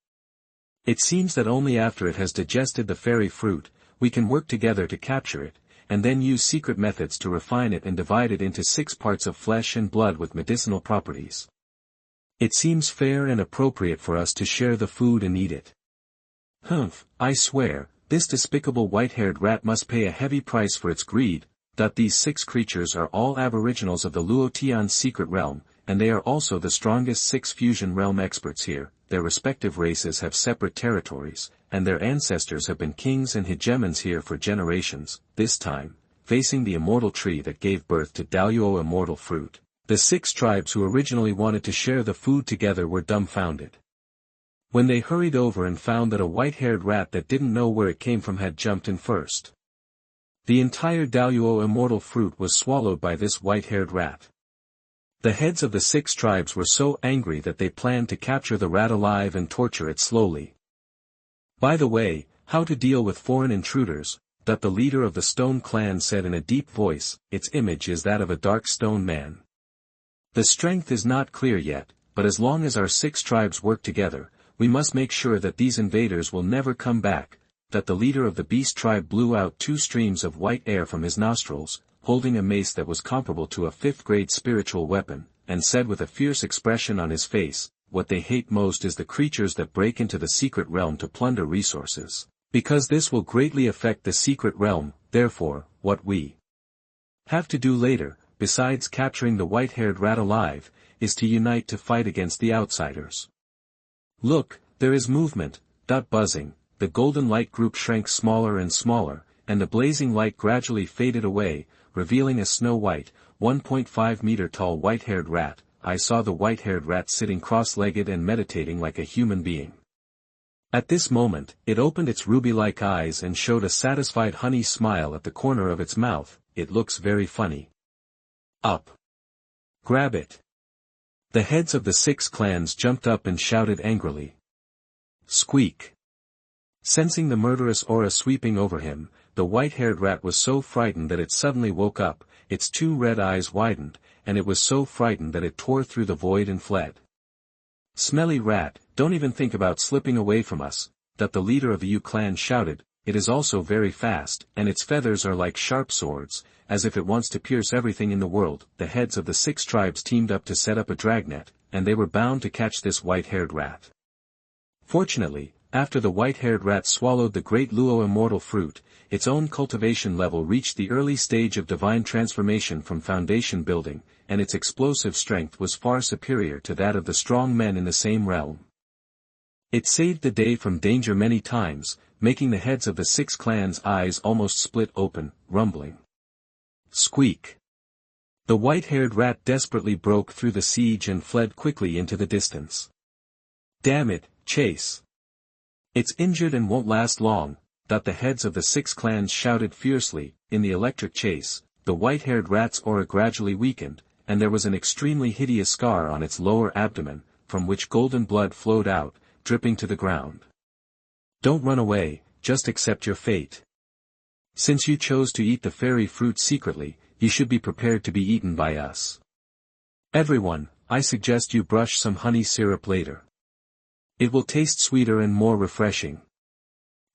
It seems that only after it has digested the fairy fruit, we can work together to capture it, and then use secret methods to refine it and divide it into 6 parts of flesh and blood with medicinal properties. It seems fair and appropriate for us to share the food and eat it." "Humph, I swear, this despicable white-haired rat must pay a heavy price for its greed." That these 6 creatures are all aboriginals of the Luotian secret realm, and they are also the strongest 6 fusion realm experts here. Their respective races have separate territories, and their ancestors have been kings and hegemons here for generations. This time, facing the immortal tree that gave birth to Daluo immortal fruit, the 6 tribes who originally wanted to share the food together were dumbfounded. When they hurried over and found that a white-haired rat that didn't know where it came from had jumped in first. The entire Daluo immortal fruit was swallowed by this white-haired rat. The heads of the 6 tribes were so angry that they planned to capture the rat alive and torture it slowly. "By the way, how to deal with foreign intruders," that the leader of the Stone clan said in a deep voice. Its image is that of a dark stone man. "The strength is not clear yet, but as long as our 6 tribes work together, we must make sure that these invaders will never come back." That the leader of the Beast tribe blew out 2 streams of white air from his nostrils, holding a mace that was comparable to a 5th-grade spiritual weapon, and said with a fierce expression on his face, "What they hate most is the creatures that break into the secret realm to plunder resources, because this will greatly affect the secret realm. Therefore, what we have to do later, besides capturing the white-haired rat alive, is to unite to fight against the outsiders. Look, there is movement." Buzzing, the golden light group shrank smaller and smaller, and the blazing light gradually faded away, revealing a snow-white, 1.5-meter tall white-haired rat. I saw the white-haired rat sitting cross-legged and meditating like a human being. At this moment, it opened its ruby-like eyes and showed a satisfied honey smile at the corner of its mouth. "It looks very funny. Up. Grab it." The heads of the 6 clans jumped up and shouted angrily. Squeak. Sensing the murderous aura sweeping over him, the white-haired rat was so frightened that it suddenly woke up, its 2 red eyes widened, and it was so frightened that it tore through the void and fled. "Smelly rat, don't even think about slipping away from us," that the leader of the Yu clan shouted. "It is also very fast, and its feathers are like sharp swords, as if it wants to pierce everything in the world." The heads of the 6 tribes teamed up to set up a dragnet, and they were bound to catch this white-haired rat. Fortunately, after the white-haired rat swallowed the great Luo immortal fruit, its own cultivation level reached the early stage of divine transformation from foundation building, and its explosive strength was far superior to that of the strong men in the same realm. It saved the day from danger many times, making the heads of the 6 clans' eyes almost split open, rumbling. Squeak. The white-haired rat desperately broke through the siege and fled quickly into the distance. "Damn it, chase. It's injured and won't last long," that the heads of the 6 clans shouted fiercely. In the electric chase, the white-haired rat's aura gradually weakened, and there was an extremely hideous scar on its lower abdomen, from which golden blood flowed out, dripping to the ground. "Don't run away, just accept your fate. Since you chose to eat the fairy fruit secretly, you should be prepared to be eaten by us. Everyone, I suggest you brush some honey syrup later. It will taste sweeter and more refreshing.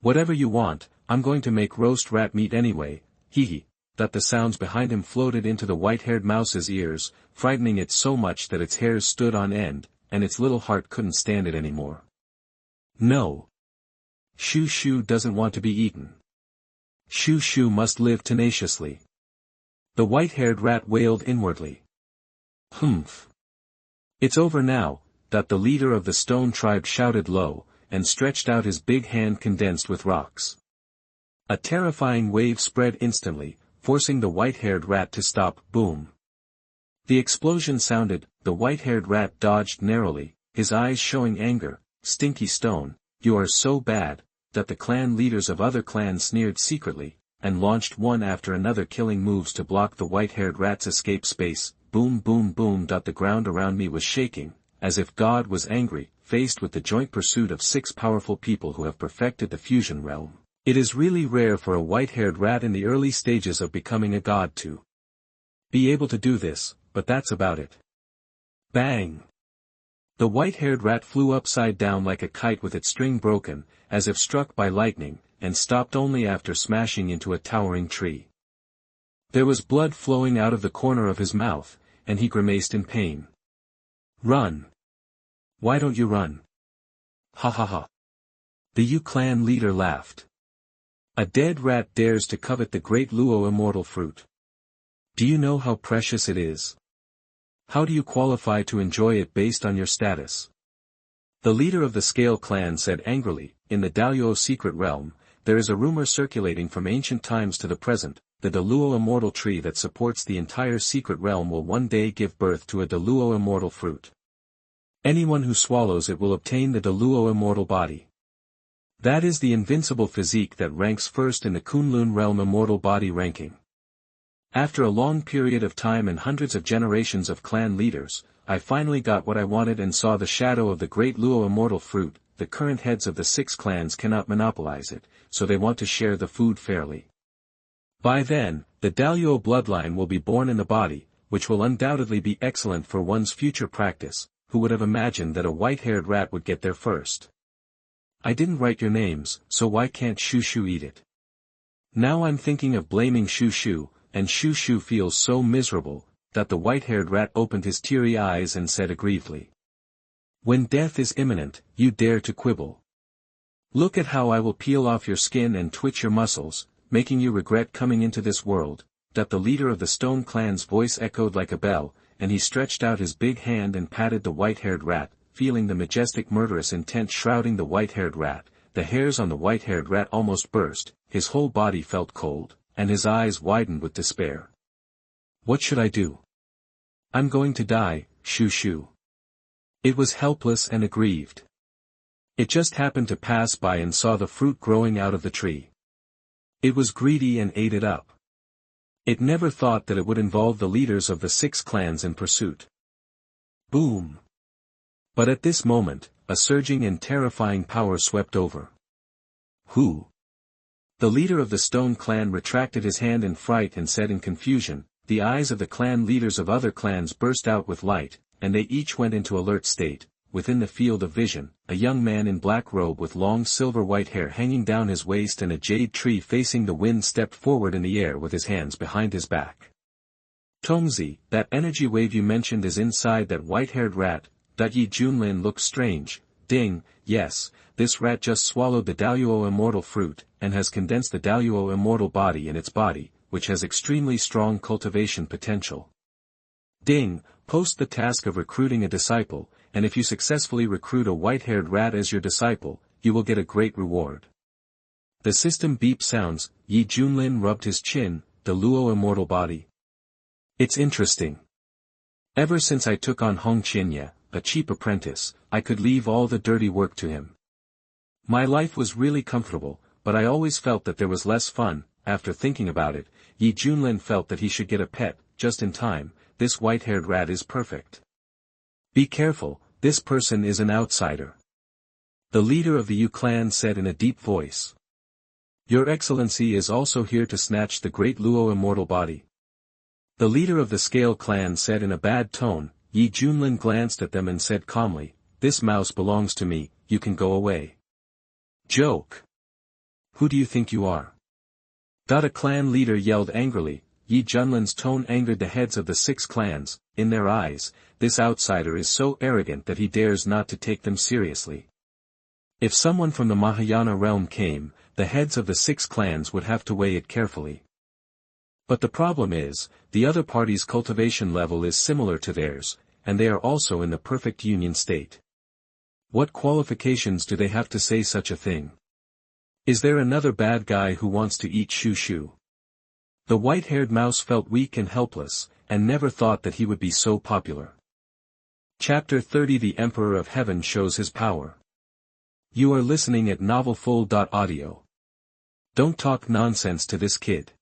Whatever you want, I'm going to make roast rat meat anyway, hee." That the sounds behind him floated into the white-haired mouse's ears, frightening it so much that its hairs stood on end, and its little heart couldn't stand it anymore. "No. Shoo Shoo doesn't want to be eaten. Shoo Shoo must live tenaciously." The white-haired rat wailed inwardly. "Humph. It's over now," that the leader of the Stone tribe shouted low, and stretched out his big hand condensed with rocks. A terrifying wave spread instantly, forcing the white-haired rat to stop. Boom. The explosion sounded, the white-haired rat dodged narrowly, his eyes showing anger. Stinky stone, you are so bad, that the clan leaders of other clans sneered secretly, and launched one after another killing moves to block the white-haired rat's escape space. Boom boom boom. The ground around me was shaking, as if God was angry, faced with the joint pursuit of 6 powerful people who have perfected the fusion realm. It is really rare for a white-haired rat in the early stages of becoming a god to be able to do this, but that's about it. Bang! The white-haired rat flew upside down like a kite with its string broken, as if struck by lightning, and stopped only after smashing into a towering tree. There was blood flowing out of the corner of his mouth, and he grimaced in pain. Run! Why don't you run? Ha ha ha. The Yu clan leader laughed. A dead rat dares to covet the great Luo immortal fruit. Do you know how precious it is? How do you qualify to enjoy it based on your status? The leader of the Scale clan said angrily, in the Daluo secret realm, there is a rumor circulating from ancient times to the present, the Daluo immortal tree that supports the entire secret realm will one day give birth to a Daluo immortal fruit. Anyone who swallows it will obtain the Daluo immortal body. That is the invincible physique that ranks first in the Kunlun realm immortal body ranking. After a long period of time and hundreds of generations of clan leaders, I finally got what I wanted and saw the shadow of the great Luo immortal fruit. The current heads of the 6 clans cannot monopolize it, so they want to share the food fairly. By then, the Daluo bloodline will be born in the body, which will undoubtedly be excellent for one's future practice. Who would have imagined that a white-haired rat would get there first? I didn't write your names, so why can't Shushu eat it? Now I'm thinking of blaming Shushu, and Shushu feels so miserable, that the white-haired rat opened his teary eyes and said aggrievedly. When death is imminent, you dare to quibble. Look at how I will peel off your skin and twitch your muscles, making you regret coming into this world. That the leader of the Stone clan's voice echoed like a bell, and he stretched out his big hand and patted the white-haired rat, feeling the majestic murderous intent shrouding the white-haired rat. The hairs on the white-haired rat almost burst, his whole body felt cold, and his eyes widened with despair. What should I do? I'm going to die, Shushu. It was helpless and aggrieved. It just happened to pass by and saw the fruit growing out of the tree. It was greedy and ate it up. It never thought that it would involve the leaders of the 6 clans in pursuit. Boom! But at this moment, a surging and terrifying power swept over. Who? The leader of the Stone clan retracted his hand in fright and said in confusion. The eyes of the clan leaders of other clans burst out with light, and they each went into alert state. Within the field of vision, a young man in black robe with long silver-white hair hanging down his waist and a jade tree facing the wind stepped forward in the air with his hands behind his back. Tongzi, that energy wave you mentioned is inside that white-haired rat. Yi Junlin looks strange. Ding, yes, this rat just swallowed the Daluo immortal fruit, and has condensed the Daluo immortal body in its body, which has extremely strong cultivation potential. Ding, post the task of recruiting a disciple, and if you successfully recruit a white-haired rat as your disciple, you will get a great reward. The system beep sounds. Yi Junlin rubbed his chin. The Luo immortal body. It's interesting. Ever since I took on Hong Qinya, a cheap apprentice, I could leave all the dirty work to him. My life was really comfortable, but I always felt that there was less fun. After thinking about it, Yi Junlin felt that he should get a pet, just in time. This white-haired rat is perfect. Be careful, this person is an outsider. The leader of the Yu clan said in a deep voice. Your Excellency is also here to snatch the great Luo immortal body. The leader of the Scale clan said in a bad tone. Yi Junlin glanced at them and said calmly, this mouse belongs to me, you can go away. Joke. Who do you think you are? A clan leader yelled angrily. Yi Junlin's tone angered the heads of the 6 clans. In their eyes, this outsider is so arrogant that he dares not to take them seriously. If someone from the Mahayana realm came, the heads of the 6 clans would have to weigh it carefully. But the problem is, the other party's cultivation level is similar to theirs, and they are also in the perfect union state. What qualifications do they have to say such a thing? Is there another bad guy who wants to eat Shu Shu? The white-haired mouse felt weak and helpless, and never thought that he would be so popular. Chapter 30 The Emperor of Heaven shows his power. You are listening at novelfull.audio. Don't talk nonsense to this kid.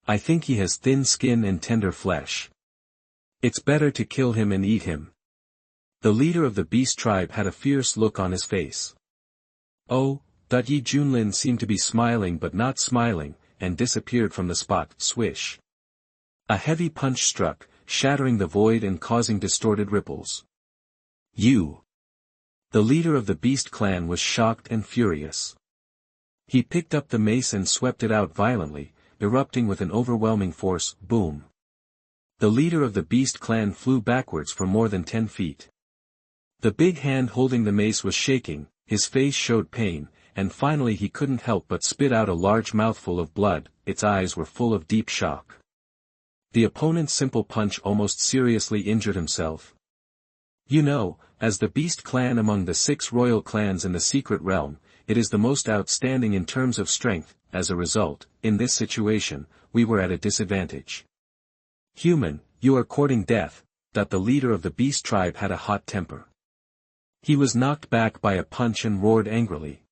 I think he has thin skin and tender flesh. It's better to kill him and eat him. The leader of the beast tribe had a fierce look on his face. Oh, Yi Junlin seemed to be smiling but not smiling, and disappeared from the spot. Swish. A heavy punch struck, shattering the void and causing distorted ripples. You. The leader of the beast clan was shocked and furious. He picked up the mace and swept it out violently, erupting with an overwhelming force. Boom. The leader of the beast clan flew backwards for more than 10 feet. The big hand holding the mace was shaking, his face showed pain, and finally he couldn't help but spit out a large mouthful of blood. Its eyes were full of deep shock. The opponent's simple punch almost seriously injured himself. You know, as the beast clan among the 6 royal clans in the secret realm, it is the most outstanding in terms of strength. As a result, in this situation, we were at a disadvantage. Human, you are courting death. That the leader of the beast tribe had a hot temper. He was knocked back by a punch and roared angrily.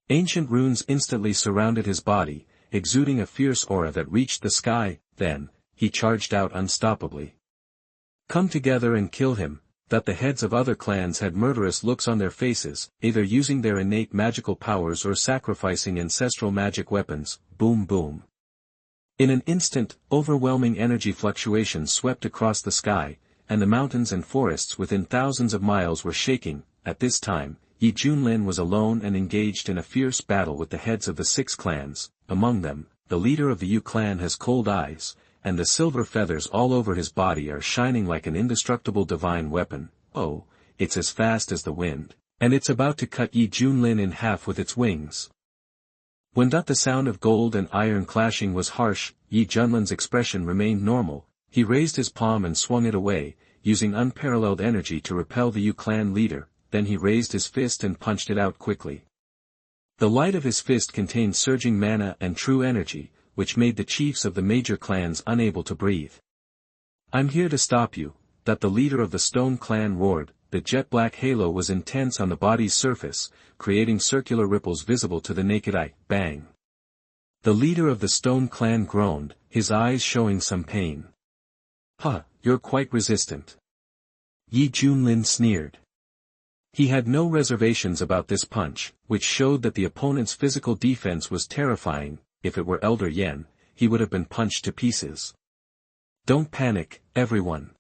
Ancient runes instantly surrounded his body, exuding a fierce aura that reached the sky. Then, he charged out unstoppably. Come together and kill him. That the heads of other clans had murderous looks on their faces, either using their innate magical powers or sacrificing ancestral magic weapons. Boom boom. In an instant, overwhelming energy fluctuations swept across the sky, and the mountains and forests within thousands of miles were shaking. At this time, Yi Junlin was alone and engaged in a fierce battle with the heads of the 6 clans. Among them, the leader of the Yu clan has cold eyes, and the silver feathers all over his body are shining like an indestructible divine weapon. Oh, it's as fast as the wind, and it's about to cut Yi Junlin in half with its wings. When the sound of gold and iron clashing was harsh, Yi Junlin's expression remained normal. He raised his palm and swung it away, using unparalleled energy to repel the Yu clan leader. Then he raised his fist and punched it out quickly. The light of his fist contained surging mana and true energy, which made the chiefs of the major clans unable to breathe. I'm here to stop you. That the leader of the stone clan roared. The jet-black halo was intense on the body's surface, creating circular ripples visible to the naked eye. Bang. The leader of the stone clan groaned, his eyes showing some pain. You're quite resistant. Yi Junlin sneered. He had no reservations about this punch, which showed that the opponent's physical defense was terrifying. If it were Elder Yen, he would have been punched to pieces. Don't panic, everyone.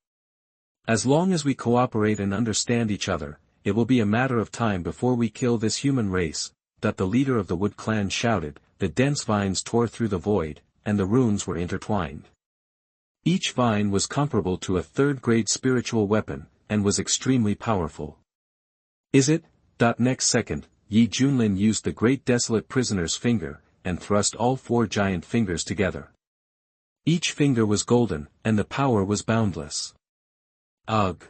As long as we cooperate and understand each other, it will be a matter of time before we kill this human race. That the leader of the Wood clan shouted. The dense vines tore through the void, and the runes were intertwined. Each vine was comparable to a 3rd-grade spiritual weapon, and was extremely powerful. Is it? Next second, Yi Junlin used the great desolate prisoner's finger, and thrust all 4 giant fingers together. Each finger was golden, and the power was boundless. Ugh!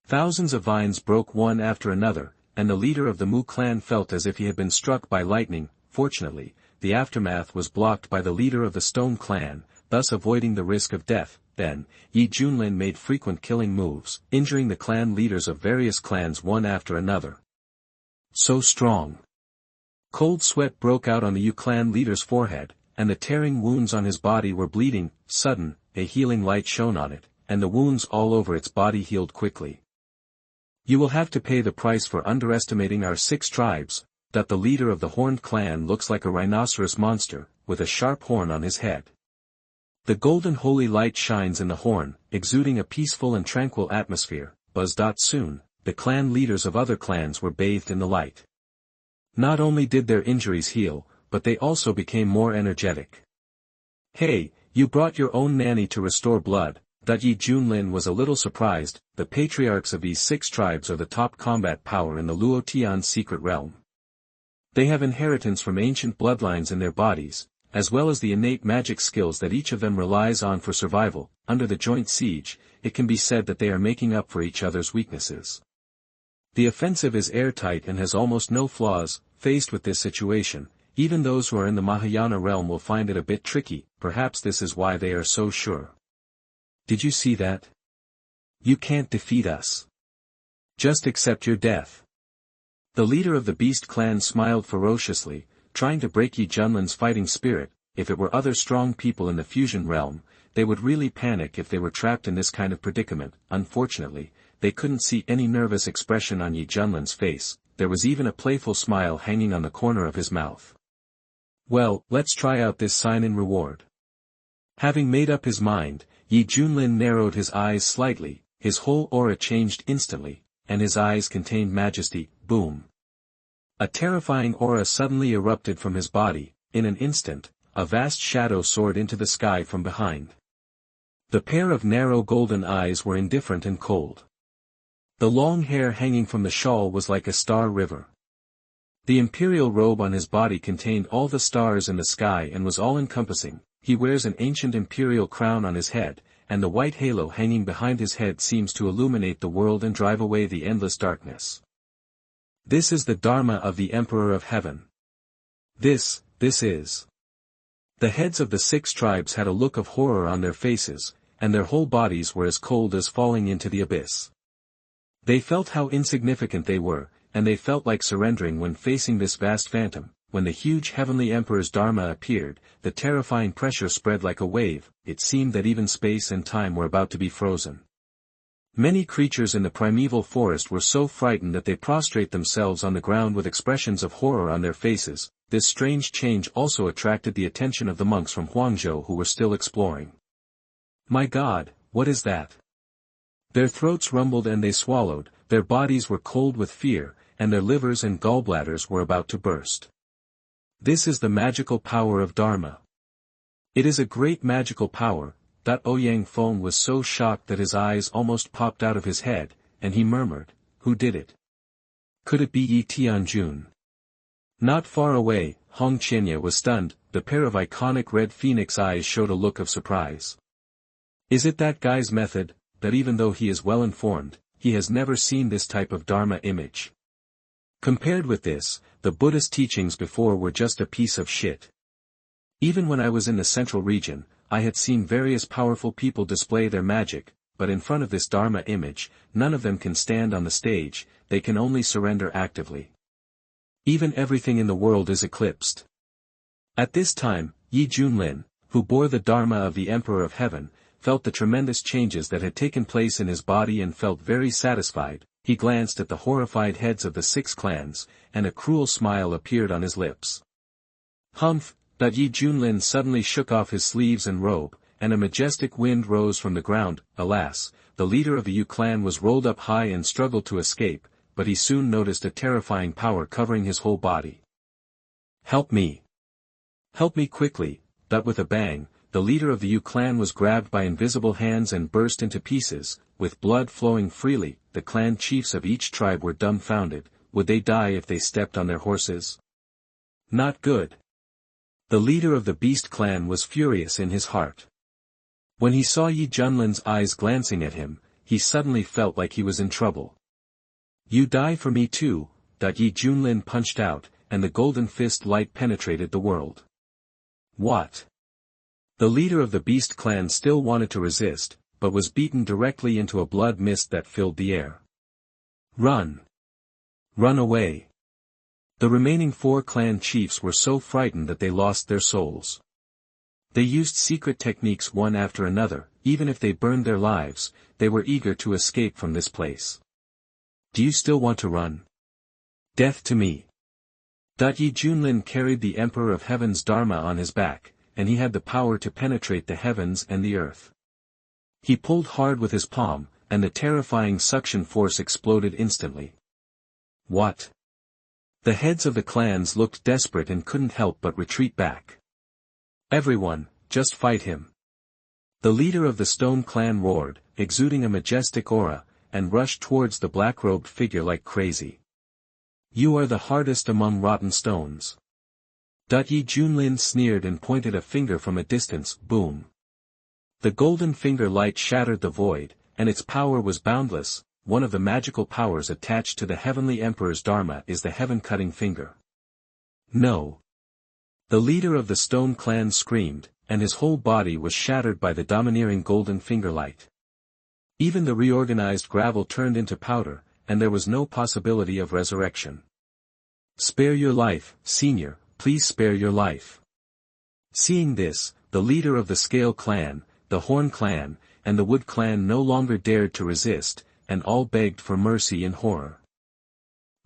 Thousands of vines broke one after another, and the leader of the Mu clan felt as if he had been struck by lightning. Fortunately, the aftermath was blocked by the leader of the Stone clan, thus avoiding the risk of death. Then, Yi Junlin made frequent killing moves, injuring the clan leaders of various clans one after another. So strong! Cold sweat broke out on the Yu clan leader's forehead, and the tearing wounds on his body were bleeding. Sudden, a healing light shone on it, and the wounds all over its body healed quickly. You will have to pay the price for underestimating our 6 tribes. That the leader of the Horned clan looks like a rhinoceros monster, with a sharp horn on his head. The golden holy light shines in the horn, exuding a peaceful and tranquil atmosphere. Soon, the clan leaders of other clans were bathed in the light. Not only did their injuries heal, but they also became more energetic. Hey, you brought your own nanny to restore blood. Yi Junlin was a little surprised. The patriarchs of these 6 tribes are the top combat power in the Luotian secret realm. They have inheritance from ancient bloodlines in their bodies, as well as the innate magic skills that each of them relies on for survival. Under the joint siege, it can be said that they are making up for each other's weaknesses. The offensive is airtight and has almost no flaws. Faced with this situation, even those who are in the Mahayana realm will find it a bit tricky. Perhaps this is why they are so sure. Did you see that? You can't defeat us. Just accept your death. The leader of the Beast clan smiled ferociously, trying to break Yi Junlin's fighting spirit. If it were other strong people in the fusion realm, they would really panic if they were trapped in this kind of predicament. Unfortunately, they couldn't see any nervous expression on Yi Junlin's face. There was even a playful smile hanging on the corner of his mouth. Well, let's try out this sign in reward. Having made up his mind, Yi Junlin narrowed his eyes slightly, his whole aura changed instantly, and his eyes contained majesty. Boom. A terrifying aura suddenly erupted from his body. In an instant, a vast shadow soared into the sky from behind. The pair of narrow golden eyes were indifferent and cold. The long hair hanging from the shawl was like a star river. The imperial robe on his body contained all the stars in the sky and was all-encompassing. He wears an ancient imperial crown on his head, and the white halo hanging behind his head seems to illuminate the world and drive away the endless darkness. This is the Dharma of the Emperor of Heaven. This is. The heads of the 6 tribes had a look of horror on their faces, and their whole bodies were as cold as falling into the abyss. They felt how insignificant they were, and they felt like surrendering when facing this vast phantom. When the huge heavenly emperor's dharma appeared, the terrifying pressure spread like a wave. It seemed that even space and time were about to be frozen. Many creatures in the primeval forest were so frightened that they prostrate themselves on the ground with expressions of horror on their faces. This strange change also attracted the attention of the monks from Huangzhou who were still exploring. My God, what is that? Their throats rumbled and they swallowed, their bodies were cold with fear, and their livers and gallbladders were about to burst. This is the magical power of Dharma. It is a great magical power. Ouyang Feng was so shocked that his eyes almost popped out of his head, and he murmured, "Who did it? Could it be Yi Tianjun?" Not far away, Hong Qianya was stunned. The pair of iconic red phoenix eyes showed a look of surprise. Is it that guy's method, that even though he is well informed, he has never seen this type of Dharma image? Compared with this, the Buddhist teachings before were just a piece of shit. Even when I was in the central region, I had seen various powerful people display their magic, but in front of this Dharma image, none of them can stand on the stage, they can only surrender actively. Even everything in the world is eclipsed. At this time, Yi Junlin, who bore the Dharma of the Emperor of Heaven, felt the tremendous changes that had taken place in his body and felt very satisfied. He glanced at the horrified heads of the 6 clans, and a cruel smile appeared on his lips. Humph! Yi Junlin suddenly shook off his sleeves and robe, and a majestic wind rose from the ground. Alas, the leader of the Yu clan was rolled up high and struggled to escape, but he soon noticed a terrifying power covering his whole body. Help me! Help me quickly! With a bang, the leader of the Yu clan was grabbed by invisible hands and burst into pieces, with blood flowing freely. The clan chiefs of each tribe were dumbfounded. Would they die if they stepped on their horses? Not good. The leader of the Beast clan was furious in his heart. When he saw Yi Junlin's eyes glancing at him, he suddenly felt like he was in trouble. You die for me too. Yi Junlin punched out, and the golden fist light penetrated the world. What? The leader of the Beast clan still wanted to resist, but was beaten directly into a blood mist that filled the air. Run! Run away! The remaining 4 clan chiefs were so frightened that they lost their souls. They used secret techniques one after another. Even if they burned their lives, they were eager to escape from this place. Do you still want to run? Death to me! Yi Junlin carried the Emperor of Heaven's Dharma on his back, and he had the power to penetrate the heavens and the earth. He pulled hard with his palm, and the terrifying suction force exploded instantly. What? The heads of the clans looked desperate and couldn't help but retreat back. Everyone, just fight him! The leader of the Stone clan roared, exuding a majestic aura, and rushed towards the black-robed figure like crazy. You are the hardest among rotten stones. Yi Junlin sneered and pointed a finger from a distance. Boom! The golden finger light shattered the void, and its power was boundless. one of the magical powers attached to the Heavenly Emperor's Dharma is the heaven-cutting finger. No. The leader of the Stone Clan screamed, and his whole body was shattered by the domineering golden finger light. Even the reorganized gravel turned into powder, and there was no possibility of resurrection. Spare your life, Senior, please spare your life. Seeing this, the leader of the Scale Clan, the Horn Clan, and the Wood Clan no longer dared to resist, and all begged for mercy in horror.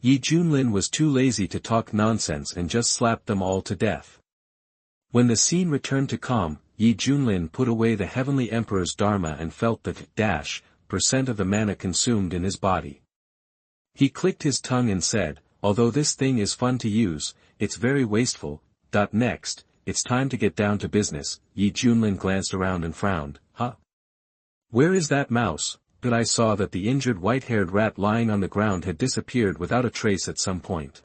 Yi Junlin was too lazy to talk nonsense and just slapped them all to death. When the scene returned to calm, Yi Junlin put away the Heavenly Emperor's Dharma and felt the % of the mana consumed in his body. He clicked his tongue and said, although this thing is fun to use, it's very wasteful. Next, it's time to get down to business. Yi Junlin glanced around and frowned. Huh? Where is that mouse? But I saw that the injured white-haired rat lying on the ground had disappeared without a trace at some point.